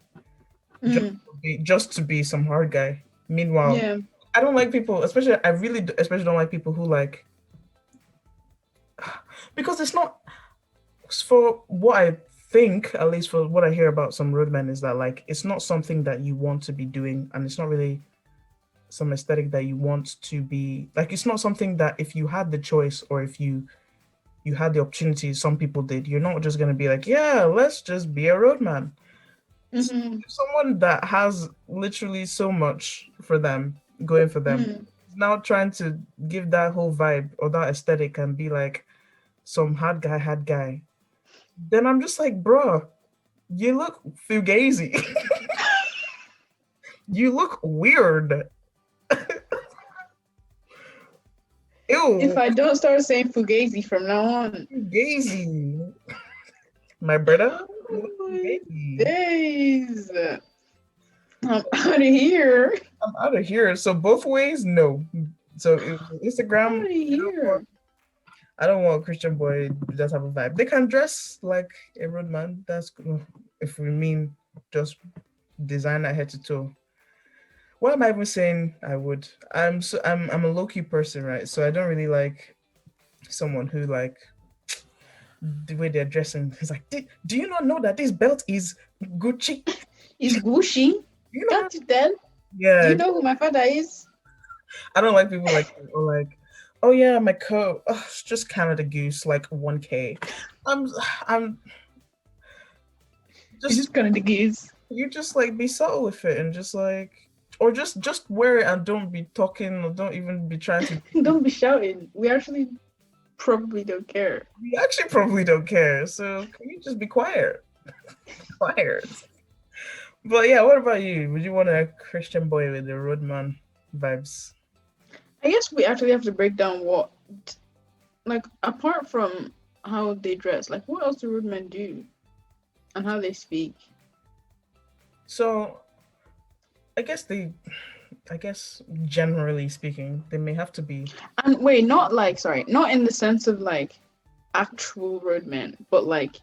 Mm, just to be some hard guy. Meanwhile, yeah. I don't like people, especially I really especially don't like people who like, because it's not, for what I think, at least for what I hear about some roadmen, is that like it's not something that you want to be doing, and it's not really some aesthetic that you want to be like. It's not something that if you had the choice, or if you had the opportunity, some people did, you're not just going to be like, yeah, let's just be a roadman. Mm-hmm. Someone that has literally so much for them going for them Mm. is now trying to give that whole vibe or that aesthetic and be like some hard guy, then I'm just like, bro, you look fugazi. You look weird. If Ew, I don't start saying Fugazi from now on. fugazi. My brother, you look Oh my fugazi. days. I'm out of here. I'm out of here. So both ways, no. So Out Instagram, of here. I don't want Christian boy that type of vibe. They can dress like a roadman. That's cool. If we mean just designer head to toe. What am I even saying? I would. I'm a low key person, right? So I don't really like someone who like the way they're dressing. It's like, do you not know that this belt is Gucci? Is Gucci? You know? Got it then. Do Yeah. you know who my father is? I don't like people like or like, oh yeah, my coat. Oh, it's just Canada Goose, like 1K. I'm I'm It's just just kind of the geese. you just like be subtle with it and just like, or just wear it and don't be talking, or don't even be trying to. Don't be shouting. We actually probably don't care. We actually probably don't care. So can you just be quiet? Quiet. But yeah, what about you? Would you want a Christian boy with the roadman vibes? I guess we actually have to break down what, like, apart from how they dress, like, what else do roadmen do and how they speak? So I guess generally speaking, they may have to be. And wait, not like, sorry, not in the sense of like actual roadmen, but like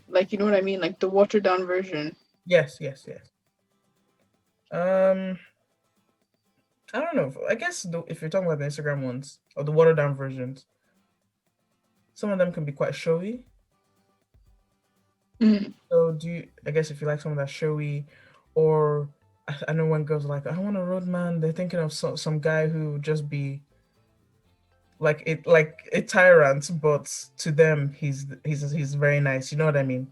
like, you know what I mean, like the watered down version. Yes, yes, yes. Um, I don't know. I guess if you're talking about the Instagram ones or the watered down versions, some of them can be quite showy. Mm. So do you? I guess if you like someone that's showy, or I know when girls are like, I want a road man. They're thinking of some guy who just be like a tyrant, but to them he's very nice. You know what I mean?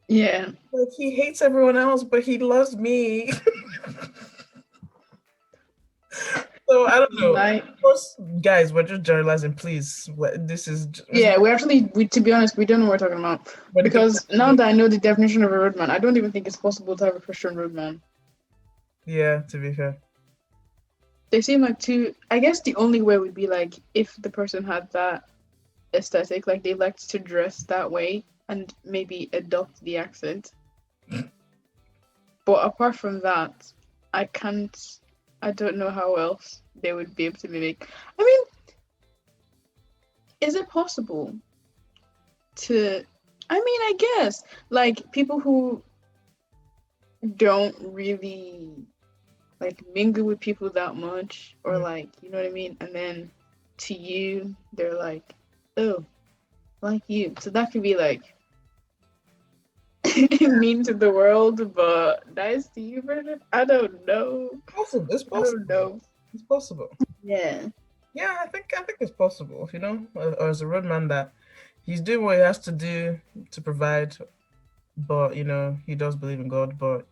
Yeah. Like he hates everyone else, but he loves me. So I don't know. Like, Of course, guys, we're just generalizing. Please, this is yeah, we to be honest, we don't know what we're talking about. but Because now that I know the definition of a roadman, I don't even think it's possible to have a Christian roadman. yeah. To be fair, They seem like two. I guess the only way would be like if the person had that aesthetic, like they liked to dress that way and maybe adopt the accent. But apart from that, I can't. I don't know how else they would be able to mimic. I mean, is it possible to? I mean, I guess like people who don't really like mingle with people that much, or mm, like you know what I mean, and then to you they're like, oh, like you. So that could be like mean to the world, but nice to you, version. I don't know. possible. It's I don't possible. know. It's possible. Yeah. Yeah, I think it's possible. As a roadman, that he's doing what he has to do to provide, but he does believe in God. But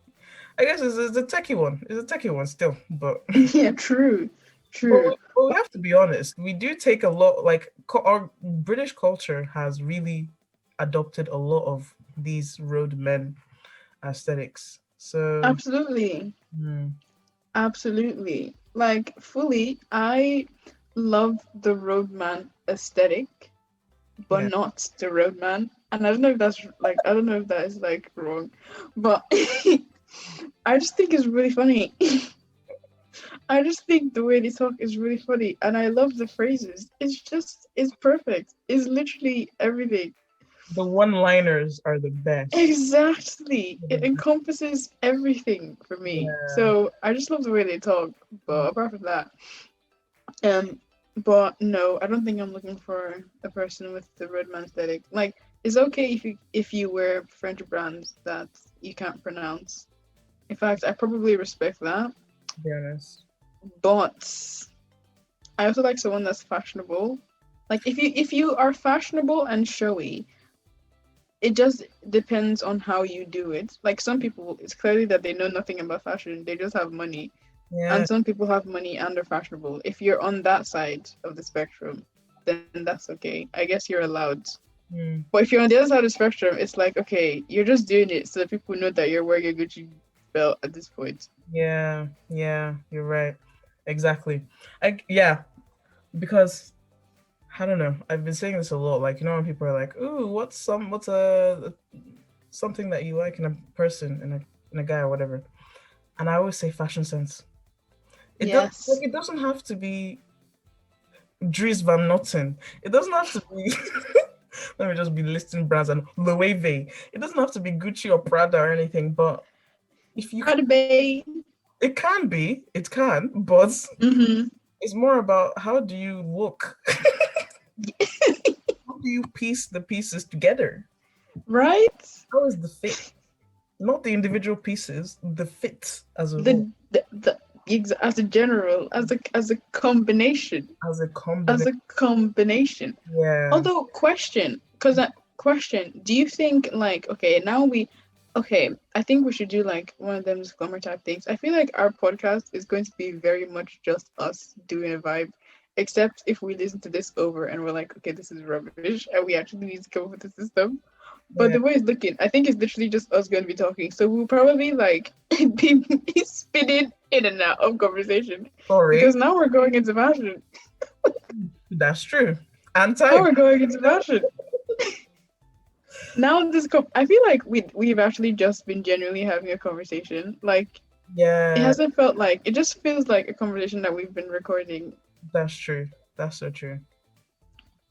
I guess it's a techie one. It's a techie one still, but Yeah, true. True. but we have to be honest. We do take a lot. Like our British culture has really adopted a lot of these roadmen aesthetics. So Absolutely. mm, Absolutely. Like fully, I love the roadman aesthetic, but yeah, not the roadman. And I don't know if that's like I don't know if that is like wrong, but I just think it's really funny. I just think the way they talk is really funny, and I love the phrases. It's perfect. It's literally everything. the one-liners are the best. Exactly. It encompasses everything for me. Yeah. So I just love the way they talk. But apart from that, um, but no, I don't think I'm looking for a person with the roadman aesthetic. Like, it's okay if you wear French brands that you can't pronounce. In fact, I probably respect that. To be honest. But I also like someone that's fashionable. Like if you are fashionable and showy, it just depends on how you do it. Like some people, it's clearly that they know nothing about fashion. They just have money. Yeah. And some people have money and are fashionable. If you're on that side of the spectrum, then that's okay. I guess you're allowed. Mm. But if you're on the other side of the spectrum, it's like, okay, you're just doing it so that people know that you're wearing a Gucci belt at this point. Yeah. Yeah. You're right. Exactly. Yeah, because I don't know. I've been saying this a lot. Like, when people are like, "Ooh, what's a something that you like in a person, in a guy or whatever," and I always say fashion sense. Yes. It doesn't have to be Dries Van Noten. It doesn't have to be. Let me just be listing brands and Loewe. It doesn't have to be Gucci or Prada or anything. But if you, Prada Bay. it can be, it can, but Mm-hmm. it's more about how do you look? How do you piece the pieces together? Right? How is the fit? Not the individual pieces, the fit as a whole, As a general, as a combination. as a As combination. a combination. Yeah, Although question, because that question, do you think like okay, okay, I think we should do like one of them disclaimer type things. I feel like our podcast is going to be very much just us doing a vibe, except if we listen to this over and we're like, okay, this is rubbish, and we actually need to come up with a system. But yeah. the way it's looking, I think it's literally just us going to be talking. So we'll probably like be spinning in and out of conversation Sorry, because now we're going into fashion. that's true. And Now time. we're going into fashion. Now I feel like we've actually just been genuinely having a conversation. Like it Yeah, hasn't felt like it just feels like a conversation that we've been recording. that's true. That's so true.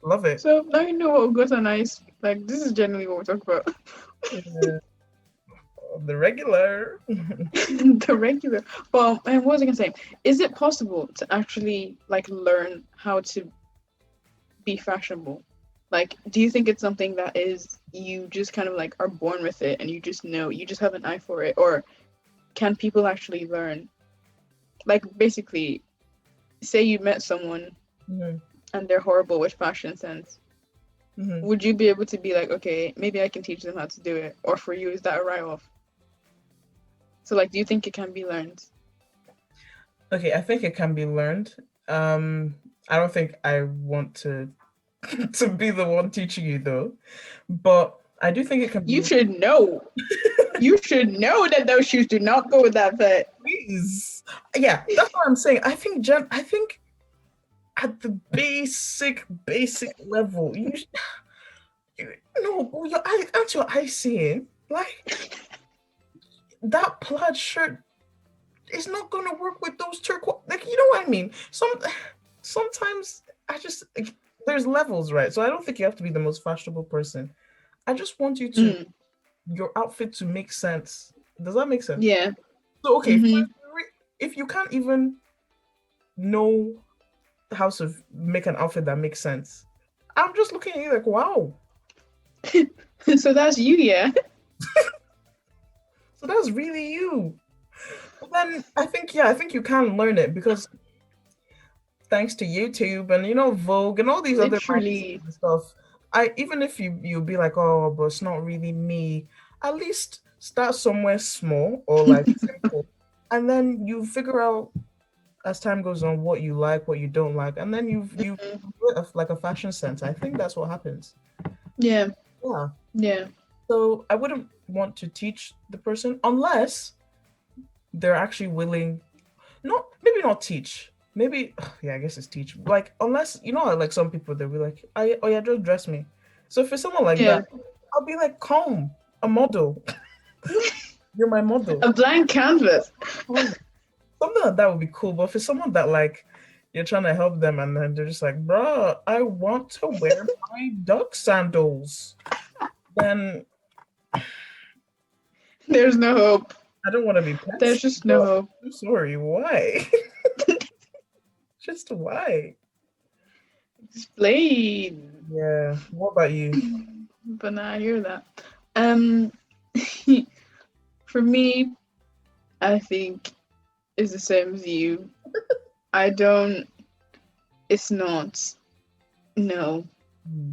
Love it. So now you know what goes on ice. Like this is generally what we talk about. Yeah, the regular. The regular. Well, and what was I gonna say? Is it possible to actually like learn how to be fashionable? Like, do you think it's something that is you just kind of like are born with it and you just know you just have an eye for it, or can people actually learn? Like, basically, say you met someone Mhm. and they're horrible with fashion sense, Hmm. would you be able to be like, okay, maybe I can teach them how to do it? Or for you, is that a write-off? So like, do you think it can be learned? Okay, I think it can be learned. Um, I don't think I want to to be the one teaching you though, but I do think it can You be. should know. You should know that those shoes do not go with that fit. Please. Yeah, that's what I'm saying. I think at the basic level, you no, aren't your eyes seeing? Like that plaid shirt is not gonna work with those turquoise. Like you know what I mean? Sometimes I just like, there's levels, right? So I don't think you have to be the most fashionable person. I just want you to Mm, your outfit to make sense. Does that make sense? yeah. So okay, Mm-hmm. if you can't even know how to make an outfit that makes sense, I'm just looking at you like, wow. So that's you, yeah. So that's really you. But then I think you can learn it because thanks to YouTube and Vogue and all these other magazines Literally. and stuff. I even if you'll be like, oh, but it's not really me. At least start somewhere small or like simple, and then you figure out as time goes on what you like, what you don't like, and then you Mm, like a fashion sense. I think that's what happens. yeah. Yeah. Yeah. So I wouldn't want to teach the person unless they're actually willing. Not maybe not teach. Maybe yeah, I guess it's teach. Like unless like some people they'll be like, oh yeah, just dress me. So if it's someone like Yeah. that, I'll be like, come, a model. You're my model. A blank canvas. Come. Something like that would be cool. But if it's someone that like you're trying to help them and then they're just like, bruh, I want to wear my duck sandals. Then There's no hope. I don't want to be There's pencil, just no but hope. I'm sorry, why? Just why? Explain. Yeah. What about you? But now I hear that. Um, for me, I think it's the same as you. I don't. It's not. No. Hmm.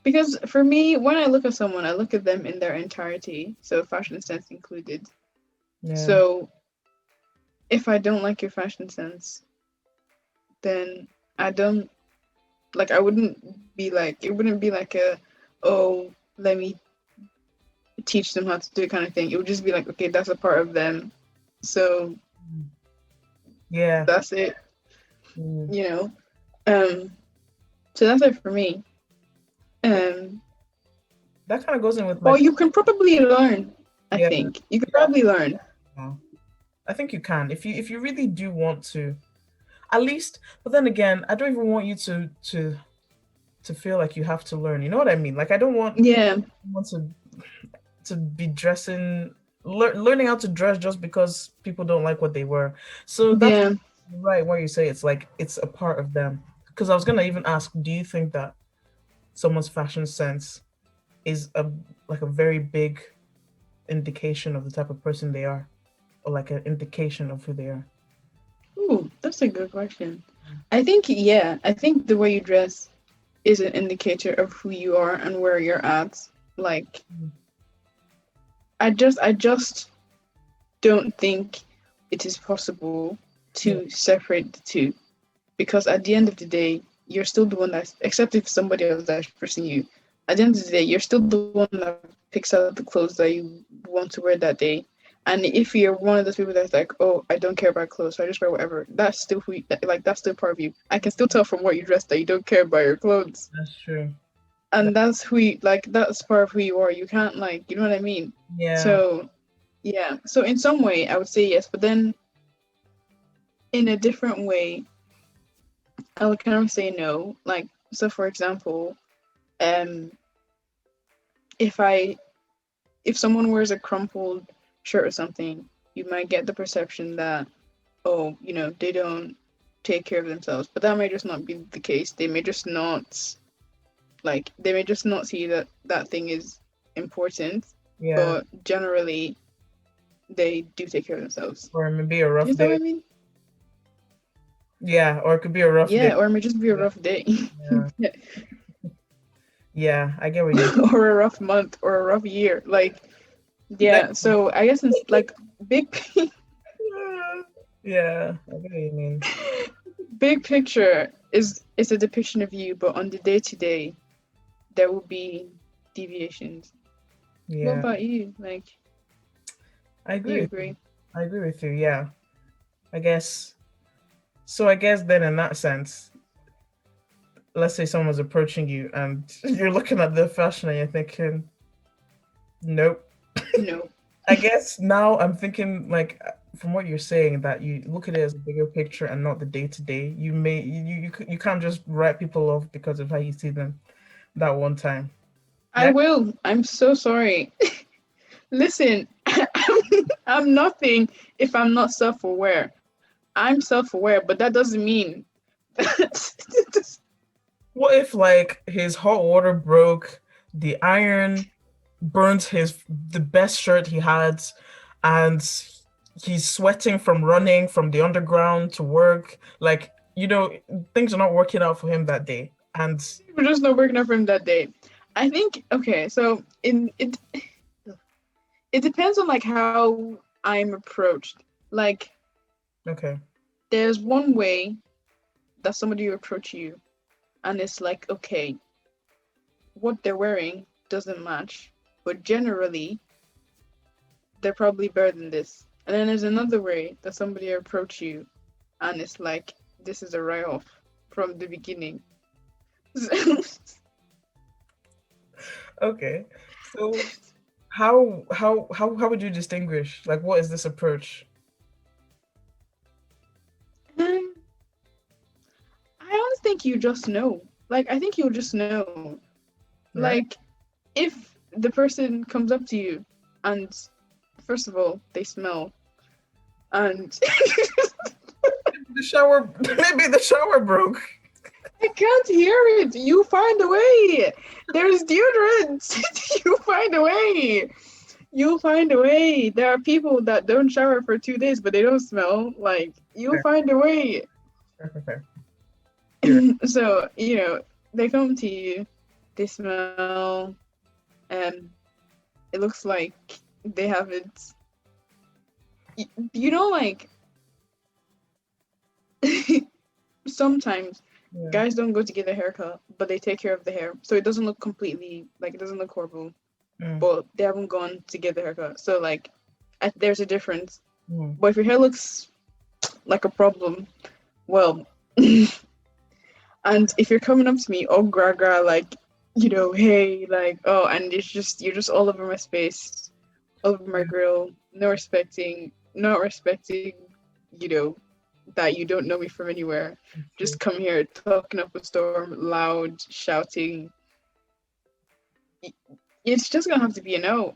Because for me, when I look at someone, I look at them in their entirety, so fashion sense included. Yeah. So if I don't like your fashion sense, then I don't like. I wouldn't be like. It wouldn't be like a, oh, let me teach them how to do it kind of thing. It would just be like, okay, that's a part of them. So Yeah. that's it, Mm. you know. Um, so that's it for me. Um, That kind of goes in with my or you can probably learn. I yeah, think you could yeah. probably learn. Yeah. I think you can if you really do want to. At least, but then again, I don't even want you to feel like you have to learn. You know what I mean? Like I don't Yeah, want to be dressing learning how to dress just because people don't like what they wear. So that's yeah. right where you say it's like it's a part of them. Because I was gonna even ask, do you think that someone's fashion sense is a like a very big indication of the type of person they are, or like an indication of who they are? Ooh, that's a good question. I think yeah. I think the way you dress is an indicator of who you are and where you're at. Like Mm. I just don't think it is possible Yeah, to separate the two because at the end of the day, you're still the one that's except if somebody else that's dressing you. At the end of the day, you're still the one that picks out the clothes that you want to wear that day. And if you're one of those people that's like, oh, I don't care about clothes, so I just wear whatever, that's still who you, like that's still part of you. I can still tell from what you dress that you don't care about your clothes. that's true. That, And that's who you, like that's part of who you are. You can't like you know what I mean? yeah, So yeah. So in some way I would say yes, but then in a different way, I would kind of say no. Like so for example, um if I if someone wears a crumpled shirt or something, you might get the perception that, oh, they don't take care of themselves. But that may just not be the case. They may just not see that that thing is important, yeah. but generally they do take care of themselves. Or maybe a Do you rough know what day. I mean? Yeah, or it could be a rough day. Yeah, or it may just be a rough day. Yeah. Yeah, I get what you mean. Or a rough month or a rough year. Like, Like, yeah, so I guess it's like big yeah, I get what you mean. big picture is a depiction of you, but on the day to day there will be deviations. What Yeah, about you? Like, I do agree you with you. agree? I agree with you. Yeah, I guess. So I guess then in that sense, let's say someone's approaching you and you're looking at the fashion and you're thinking, nope. No. I guess now I'm thinking like from what you're saying that you look at it as a bigger picture and not the day to day. You can't just write people off because of how you see them that one time. I Yeah. will. I'm so sorry. Listen, I'm nothing if I'm not self-aware. I'm self-aware, but that doesn't mean What if like his hot water broke, the iron burnt his the best shirt he had, and he's sweating from running from the underground to work. Like, things are not working out for him that day. And we're just not working out for him that day. I think okay, so in it depends on like how I'm approached. Like okay, there's one way that somebody will approach you and it's like, okay, what they're wearing doesn't match, but generally they're probably better than this. And then there's another way that somebody will approach you and it's like this is a write off from the beginning. okay. So how would you distinguish? Like, what is this approach? Um, I don't think you just know. Like I think you'll just know. Right? Like if the person comes up to you and first of all they smell and The shower, maybe the shower broke. I can't hear it. You find a way. There's deodorant. You find a way. You'll find a way. There are people that don't shower for 2 days, but they don't smell. Like you'll Fair, find a way. fair, fair, fair. You're So they come to you, they smell, and it looks like they haven't. Like sometimes yeah. guys don't go to get a haircut, but they take care of the hair, so it doesn't look completely like it doesn't look horrible. Mm, But they haven't gone to get the haircut, so like there's a difference. mm. But if your hair looks like a problem, well, and if you're coming up to me, oh gra like hey, like oh, and you're just all over my space, all over my Yeah, grill, not respecting, you know, that you don't know me from anywhere. it's Just true. come here talking up a storm, loud, shouting. It's just gonna have to be a no.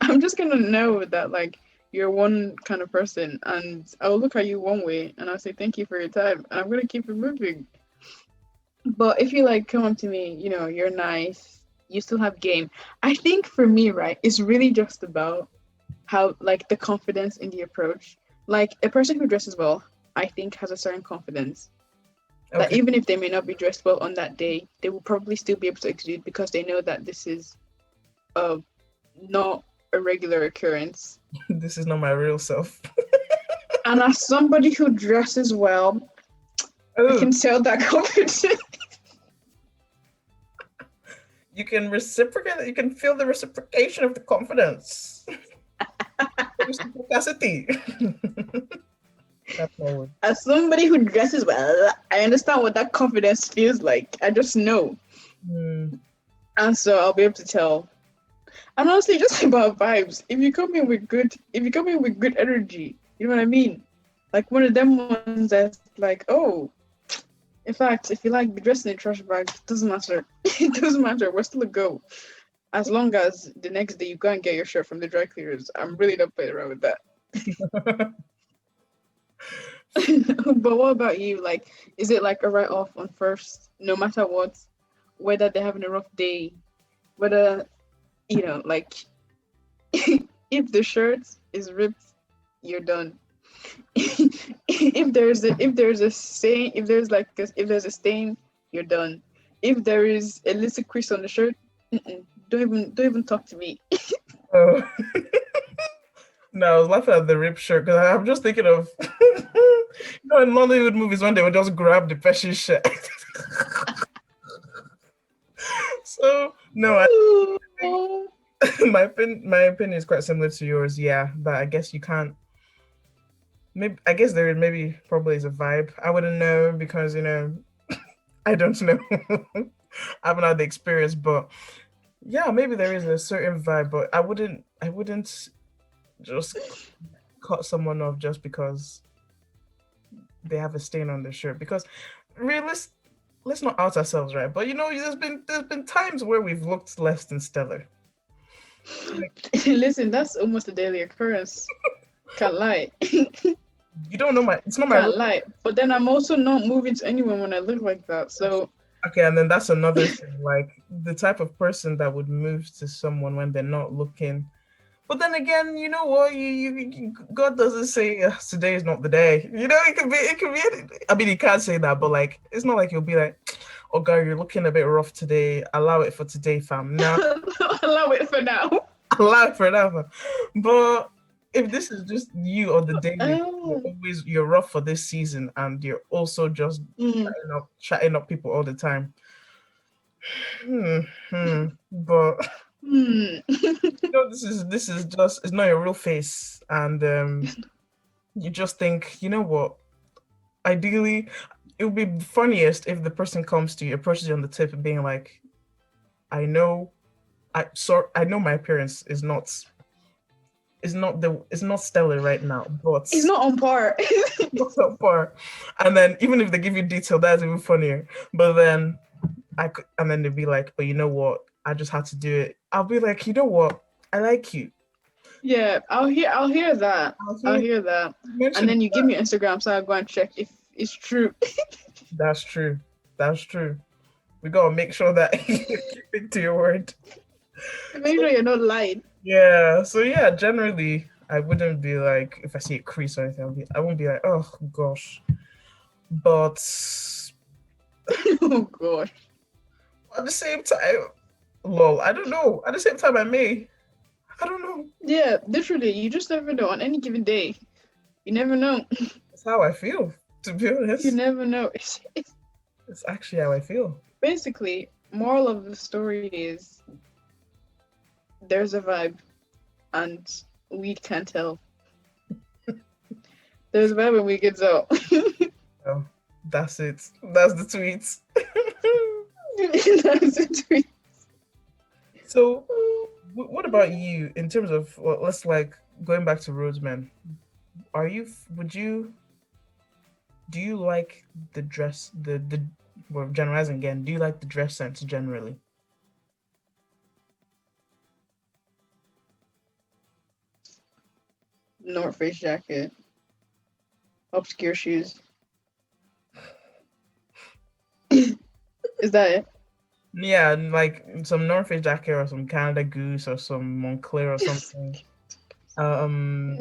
I'm just gonna know that like you're one kind of person, and I'll look at you one way, and I'll say thank you for your time, and I'm gonna keep it moving. But if you like come up to me, you're nice, you still have game. I think for me, right, it's really just about how like the confidence in the approach. Like a person who dresses well, I think has a certain confidence that Okay, even if they may not be dressed well on that day, they will probably still be able to exude because they know that this is uh not a regular occurrence. this is not my real self. And as somebody who dresses well, I Oh, can tell that confidence. you can reciprocate. You can feel the reciprocation of the confidence. Reciprocity. That's my word. As somebody who dresses well, I understand what that confidence feels like. I just know. Mm, And so I'll be able to tell. And honestly, just about vibes. If you come in with good energy, you know what I mean? Like one of them ones that's like, oh, in fact, if you like dressing in a trash bag, it doesn't matter. It doesn't matter. We're still a go. As long as the next day you go and get your shirt from the dry cleaners, I'm really not playing around with that. But what about you? Like, is it like a write off on first, no matter what, whether they're having a rough day, whether, like, if the shirt is ripped, you're done. if there's a stain, you're done. If there is a little crease on the shirt, don't even talk to me. Oh. No, I was laughing at the rip shirt because I'm just thinking of in Hollywood movies when they would just grab the person's shirt. So no, I think my opinion is quite similar to yours. Yeah, but I guess you can't. Maybe I guess there maybe probably is a vibe. I wouldn't know because I don't know. I haven't had the experience, but yeah, maybe there is a certain vibe. But I wouldn't just cut someone off just because they have a stain on their shirt. Because realist, let's not out ourselves, right? But there's been times where we've looked less than stellar. Listen, that's almost a daily occurrence. Can't lie. You don't know it's not my Can't lie. But then I'm also not moving to anyone when I look like that. So okay, and then that's another thing, like the type of person that would move to someone when they're not looking. But then again, you know what? God doesn't say today is not the day. It could be. I mean, he can't say that, but like, it's not like he'll be like, "Oh God, you're looking a bit rough today. Allow it for today, fam." No, allow it for now. allow it for now. But if this is just you on the daily, Oh. you're rough for this season, and you're also just Mm. chatting up people all the time. But Hmm. this is just it's not your real face, and you just think, you know what? Ideally, it would be funniest if the person comes to you, approaches you on the tip, and being like, "I know, I know my appearance is not stellar right now, but It's not on par. not so far." And then even if they give you detail, that's even funnier. But then and then they'd be like, "But you know what? I just had to do it." I'll be like, "You know what? I like you." Yeah, I'll hear that. I'll I'll hear hear that. you And mentioned then you give me Instagram so I'll go and check if it's true. that's true. That's true. We gotta make sure that you keep it to your word. Make So sure you're not lying. yeah, so yeah, generally I wouldn't be like if I see a crease or anything, I won't be like, oh gosh. But Oh god. at the same time, lol, I don't know. At the same time I may. I don't know. Yeah, literally, you just never know on any given day. You never know. It's how I feel, to be You honest. never know. It's It's actually how I feel. basically moral of the story is there's a vibe and we can't tell. There's a vibe and we can tell. So that's it. That's the tweet. That's it. So what about you in terms of well, let's like going back to roadmen? Would you do you like the dress the well generalizing again, do you like the dress sense generally? North Face jacket, obscure shoes. Is that it? Yeah, like some North Face jacket or some Canada Goose or some Montclair or something. Um,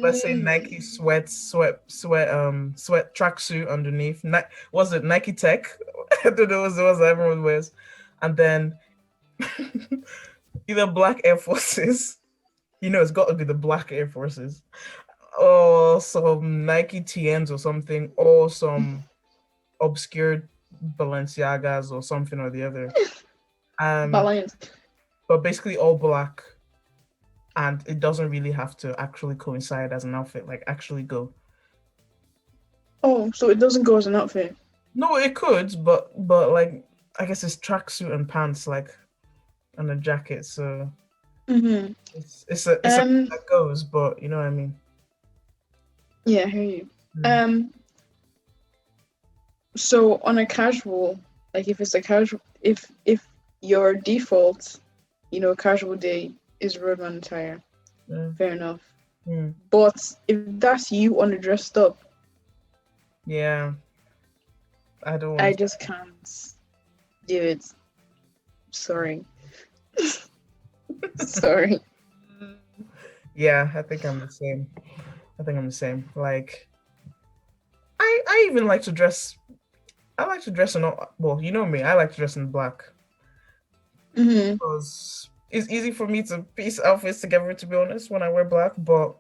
let's say Nike Mm. sweat tracksuit underneath. Was it Nike Tech? I don't know, it was the ones that everyone wears. And then either black Air Forces, it's got to be the black Air Forces, or some Nike TNs or something, or some obscure Balenciagas or something or the other. Um, Balance. but basically all black, and it doesn't really have to actually coincide as an outfit, like actually go. Oh, so it doesn't go as an outfit. No, it could, but like I guess it's tracksuit and pants, like and a jacket, so Mm-hmm. it's a Um. that goes, but you know what I mean. Yeah, I hear you. Mm. Um. So on a casual, like if it's a casual, if your default, casual day is roadman attire, Mm. fair enough. Mm. But if that's you underdressed up, Yeah, I don't I want just can't do it. Sorry. Sorry. to. Yeah, I think I'm the same. I think I'm the same. Like, I even like to dress. I like to dress in all. Well, you know me. I like to dress in black Hmm. because it's easy for me to piece outfits together. To be honest, when I wear black, but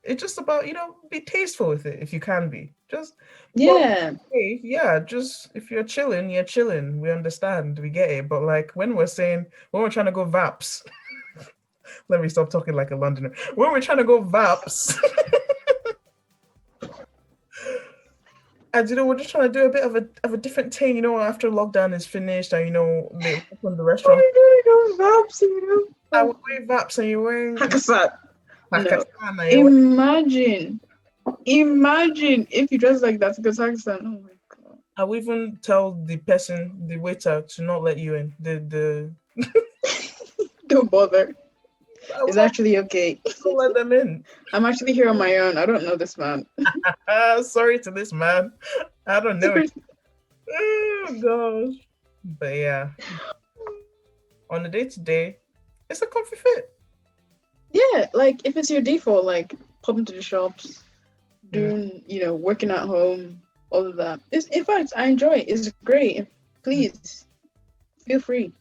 it's just about be tasteful with it if you can be. Just, but Yeah. hey, yeah, just if you're chilling, you're chilling. We understand, we get it. But like when we're trying to go vaps, let me stop talking like a Londoner. When we're trying to go vaps. And we're just trying to do a bit of a different thing, after lockdown is finished and they open the restaurant. Oh my God, Babs, you I know. would wear vaps and you're wearing Hakasat. Pakistan No. and Imagine. Imagine if you dress like that to Kazakhstan. Oh my God. I would even tell the waiter to not let you in. The Don't bother. I will It's actually okay. not let them in. I'm actually here on my own. I don't know this man. Sorry to this man. I don't know. Oh gosh. But yeah, on the day to day, it's a comfy fit. Yeah, like if it's your default, like popping to the shops, Mm. doing, working at home, all of that. It's, in fact, I enjoy it. It's great. Please feel free.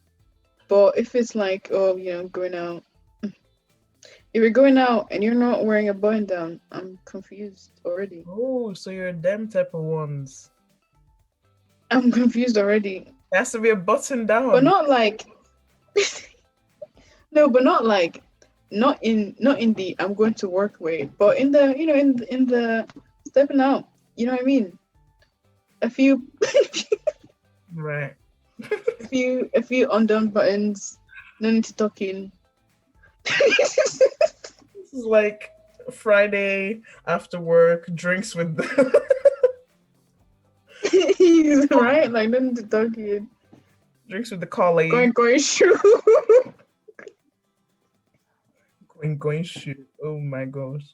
But if it's like, oh, going out, if you're going out and you're not wearing a button down, I'm confused already. Oh, so you're them type of ones. I'm confused already. It has to be a button But down. not like no, but not in the I'm going to work way, but in the in the stepping out. You know what I mean? A few Right. a few undone buttons, no need to tuck in. This is like Friday after work, drinks with Right? Like no need to tuck in. drinks with the colleague. Going shoe. Going shoot. Oh my gosh.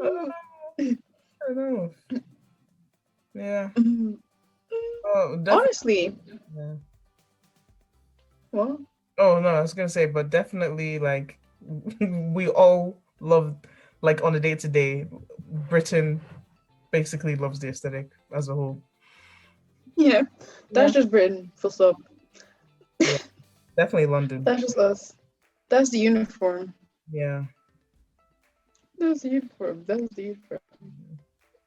I don't know. Yeah. Oh, definitely. Honestly, Yeah. well, Oh no, I was gonna say, but definitely like we all love like on a day to day, Britain basically loves the aesthetic as a whole. yeah, Yeah. that's just Britain. Full stop. Yeah. Definitely London. That's just us. That's the uniform. Yeah. That's the uniform. That's the uniform.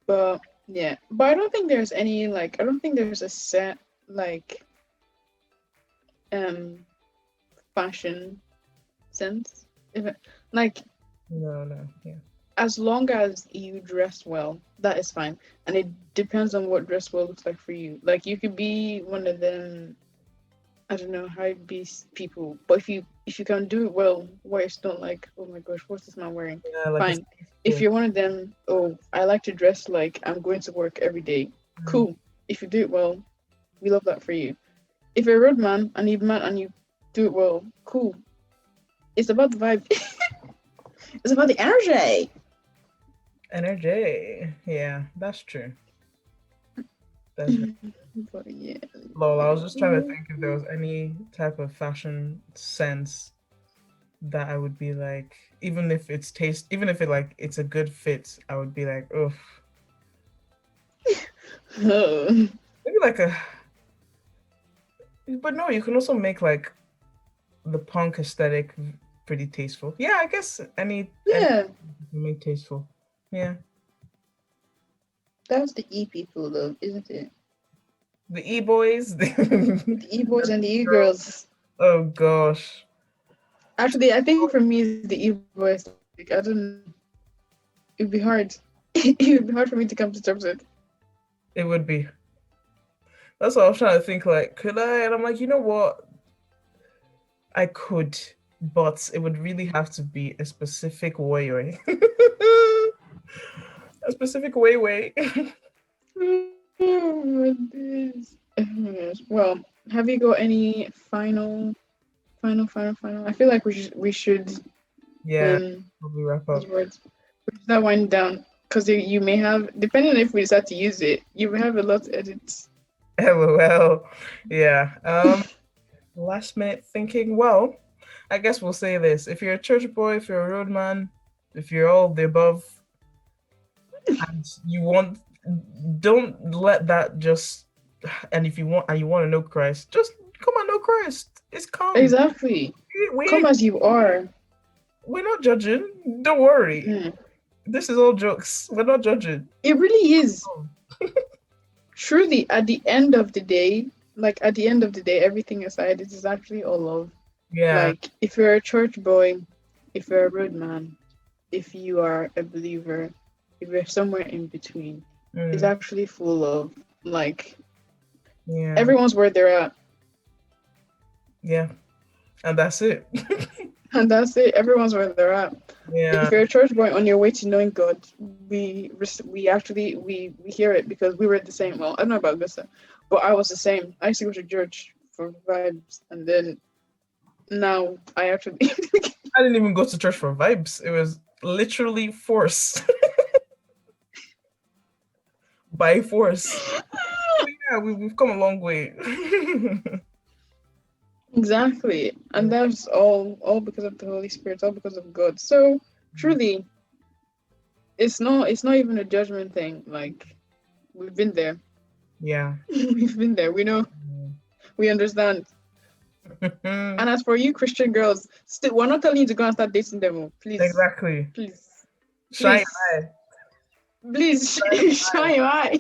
But yeah, but I don't think there's any like I don't think there's a set like um fashion sense. If it, like No, no. Yeah. as long as you dress well, that is fine. And it depends on what dress well looks like for you. Like you could be one of them I don't know how beast people, but if you can do it well, where it's not like, oh my gosh, what's this man wearing? Yeah, like it's Fine. If you're one of them, oh, I like to dress like I'm going to work every day. Mm. Cool. If you do it well, we love that for you. If you're a roadman and you do it well, cool. It's about the vibe. It's about the energy. energy. Yeah, that's true. That's very But yeah, lol. I yeah, was just trying to think if there was any type of fashion sense that I would be like, even if it's a good fit, I would be like, oh, yeah. maybe like a. But no, you can also make like the punk aesthetic pretty tasteful. Yeah, I guess any Yeah, make tasteful. Yeah, that's the E people though, isn't it? the e boys. The E boys and the E girls. Oh gosh, Actually, I think for me, it's the E boys. Like, I don't know. It'd be hard. It would be hard for me to come to terms with. it would be. That's what I was trying to think. Like, could I? And I'm like, you know what? I could, but it would really have to be a specific way. A specific way. Oh my days. Oh my gosh. Well, have you got any final? I feel like we should Yeah, probably wrap up. those words. We should start winding down because you may have, depending on if we decide to use it, you may have a lot to edit. LOL. Yeah. Last minute thinking. Well, I guess we'll say this: if you're a church boy, if you're a roadman, if you're all the above, and you want, don't let that just, and if you want, and you want to know Christ, just come and know Christ. It's come. Exactly. We Come as you are. we're not judging. Don't worry. Mm. This is all jokes. We're not judging. It really is. Truly, at the end of the day, like at the end of the day, everything aside, it is actually all love. Yeah. Like if you're a church boy, if you're a roadman, if you are a believer, if you're somewhere in between, it's Mm, actually full of like yeah. everyone's where they're at. Yeah. And that's it. And that's it. Everyone's where they're at. Yeah. If you're a church boy on your way to knowing God, we actually we hear it because we were the same. Well, I don't know about Gusta, but I was the same. I used to go to church for vibes, and then now I actually I didn't even go to church for vibes. It was literally force. By force. Yeah, we've come a long way. exactly, and that's all because of the Holy Spirit, all because of God. So truly, it's not even a judgment thing. Like we've been there, Yeah. we've been there. We know, we understand. And as for you, Christian girls, still, we're not telling you to go and start dating them. Oh. Please, Exactly. please, Shine please, eye. please, shine your eye.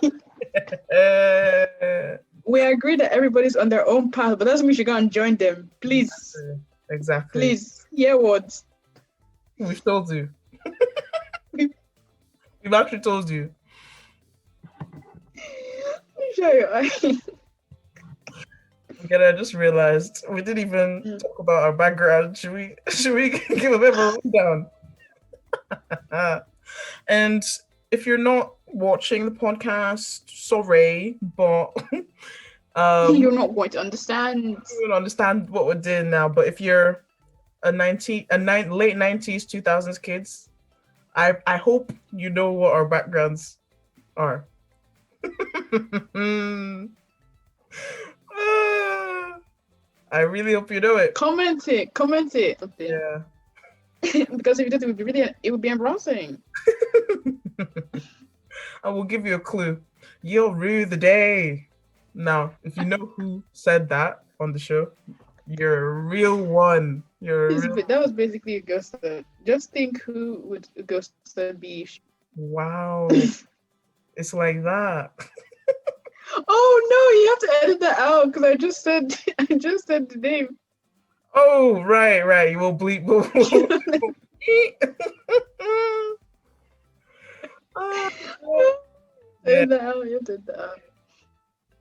Uh, We agree that everybody's on their own path, but that doesn't mean you should go and join them. Please, exactly. Exactly. please, hear words. We've told you. We've actually told you. Shine your eye. Again, I just realized we didn't even Mm. talk about our background. Should we give a bit of a rundown? And if you're not watching the podcast, sorry, but You're you not going to understand. don't understand what we're doing now. But if you're late 90s, 2000s kids, I hope you know what our backgrounds are. I really hope you know it. Comment it, comment it. Okay. Yeah. Because if you did, it would be embarrassing. I will give you a clue. You'll rue the day. Now, if you know who said that on the show, you're a real one. You're a real. That was basically Augusta. Just think who would Augusta be? Wow. It's like that. Oh no, you have to edit that out because I just said the name. Oh, right, right. You will bleep. Ah, yeah, Edit that out. You have to edit that out.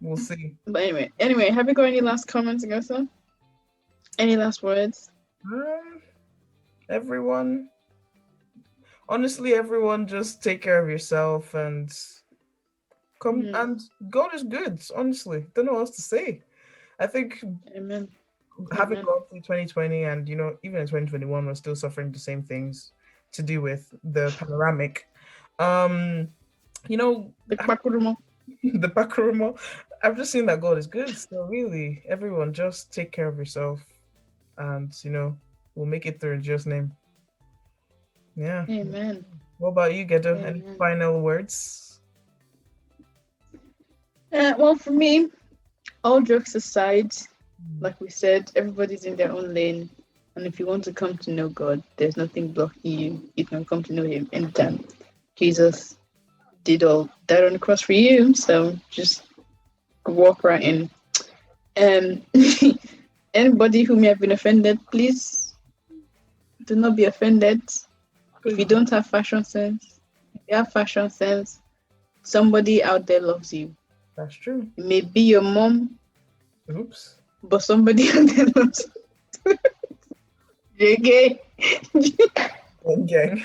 we'll see. But anyway, have you got any last comments, Augusta? Any last words? Everyone, honestly, everyone, just take care of yourself and come. And God is good. Honestly, don't know what else to say. I think Amen. having Amen. gone through 2020 and even in 2021 we're still suffering the same things to do with the panoramic. Um, you know, The Bakurumo. the Bakuruma. I've just seen that God is good. So really, everyone just take care of yourself and we'll make it through in Jesus' name. Yeah. Amen. What about you, Gedo? Any Amen. final words? Well, for me, all jokes aside, like we said, everybody's in their own lane. And if you want to come to know God, there's nothing blocking you. You can come to know Him anytime. Jesus did all that on the cross for you, so just walk right in. And anybody who may have been offended, please do not be offended. If you don't have fashion sense, if you have fashion sense, somebody out there loves you. That's true. It may be your mom, Oops. but somebody out there loves you. JK. Gang.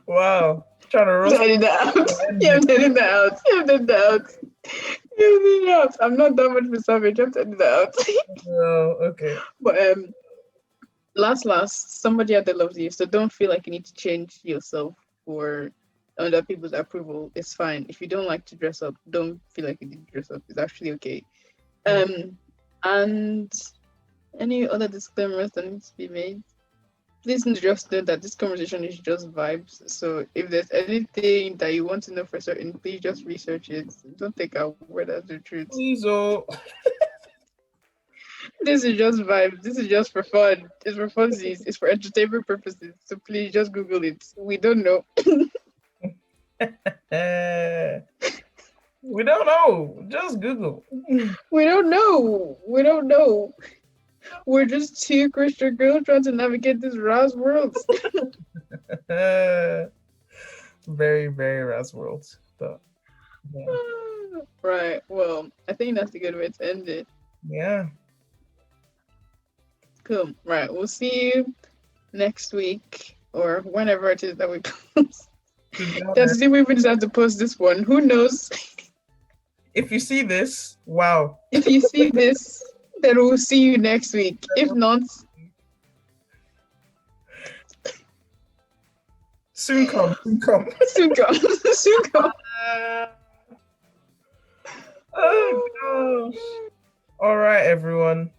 Wow. Trying to roast. Edit that out. You have to edit that out. You have to edit that out. You have to edit that out. I'm not that much for savage. You have to edit that out. Oh, okay. But last, somebody out there loves you, so don't feel like you need to change yourself for other people's approval. It's fine. If you don't like to dress up, don't feel like you need to dress up. It's actually okay. And any other disclaimers that need to be made? Please just know that this conversation is just vibes. So if there's anything that you want to know for certain, please just research it. Don't take our word as the truth. Please, oh. This is just vibes. This is just for fun. It's for funsies. It's for entertainment purposes. So please just Google it. We don't know. We don't know. Just Google. We don't know. We don't know. We're just two Christian girls trying to navigate this Raz world. Very, very Raz world. But yeah. Right. Well, I think that's a good way to end it. Yeah. Cool. Right. We'll see you next week or whenever it is that we post. That's if we even decide to post this one. Who knows? If you see this, wow. If you see this, then we'll see you next week. If not, soon come. soon come. soon come. Oh gosh. All right, everyone.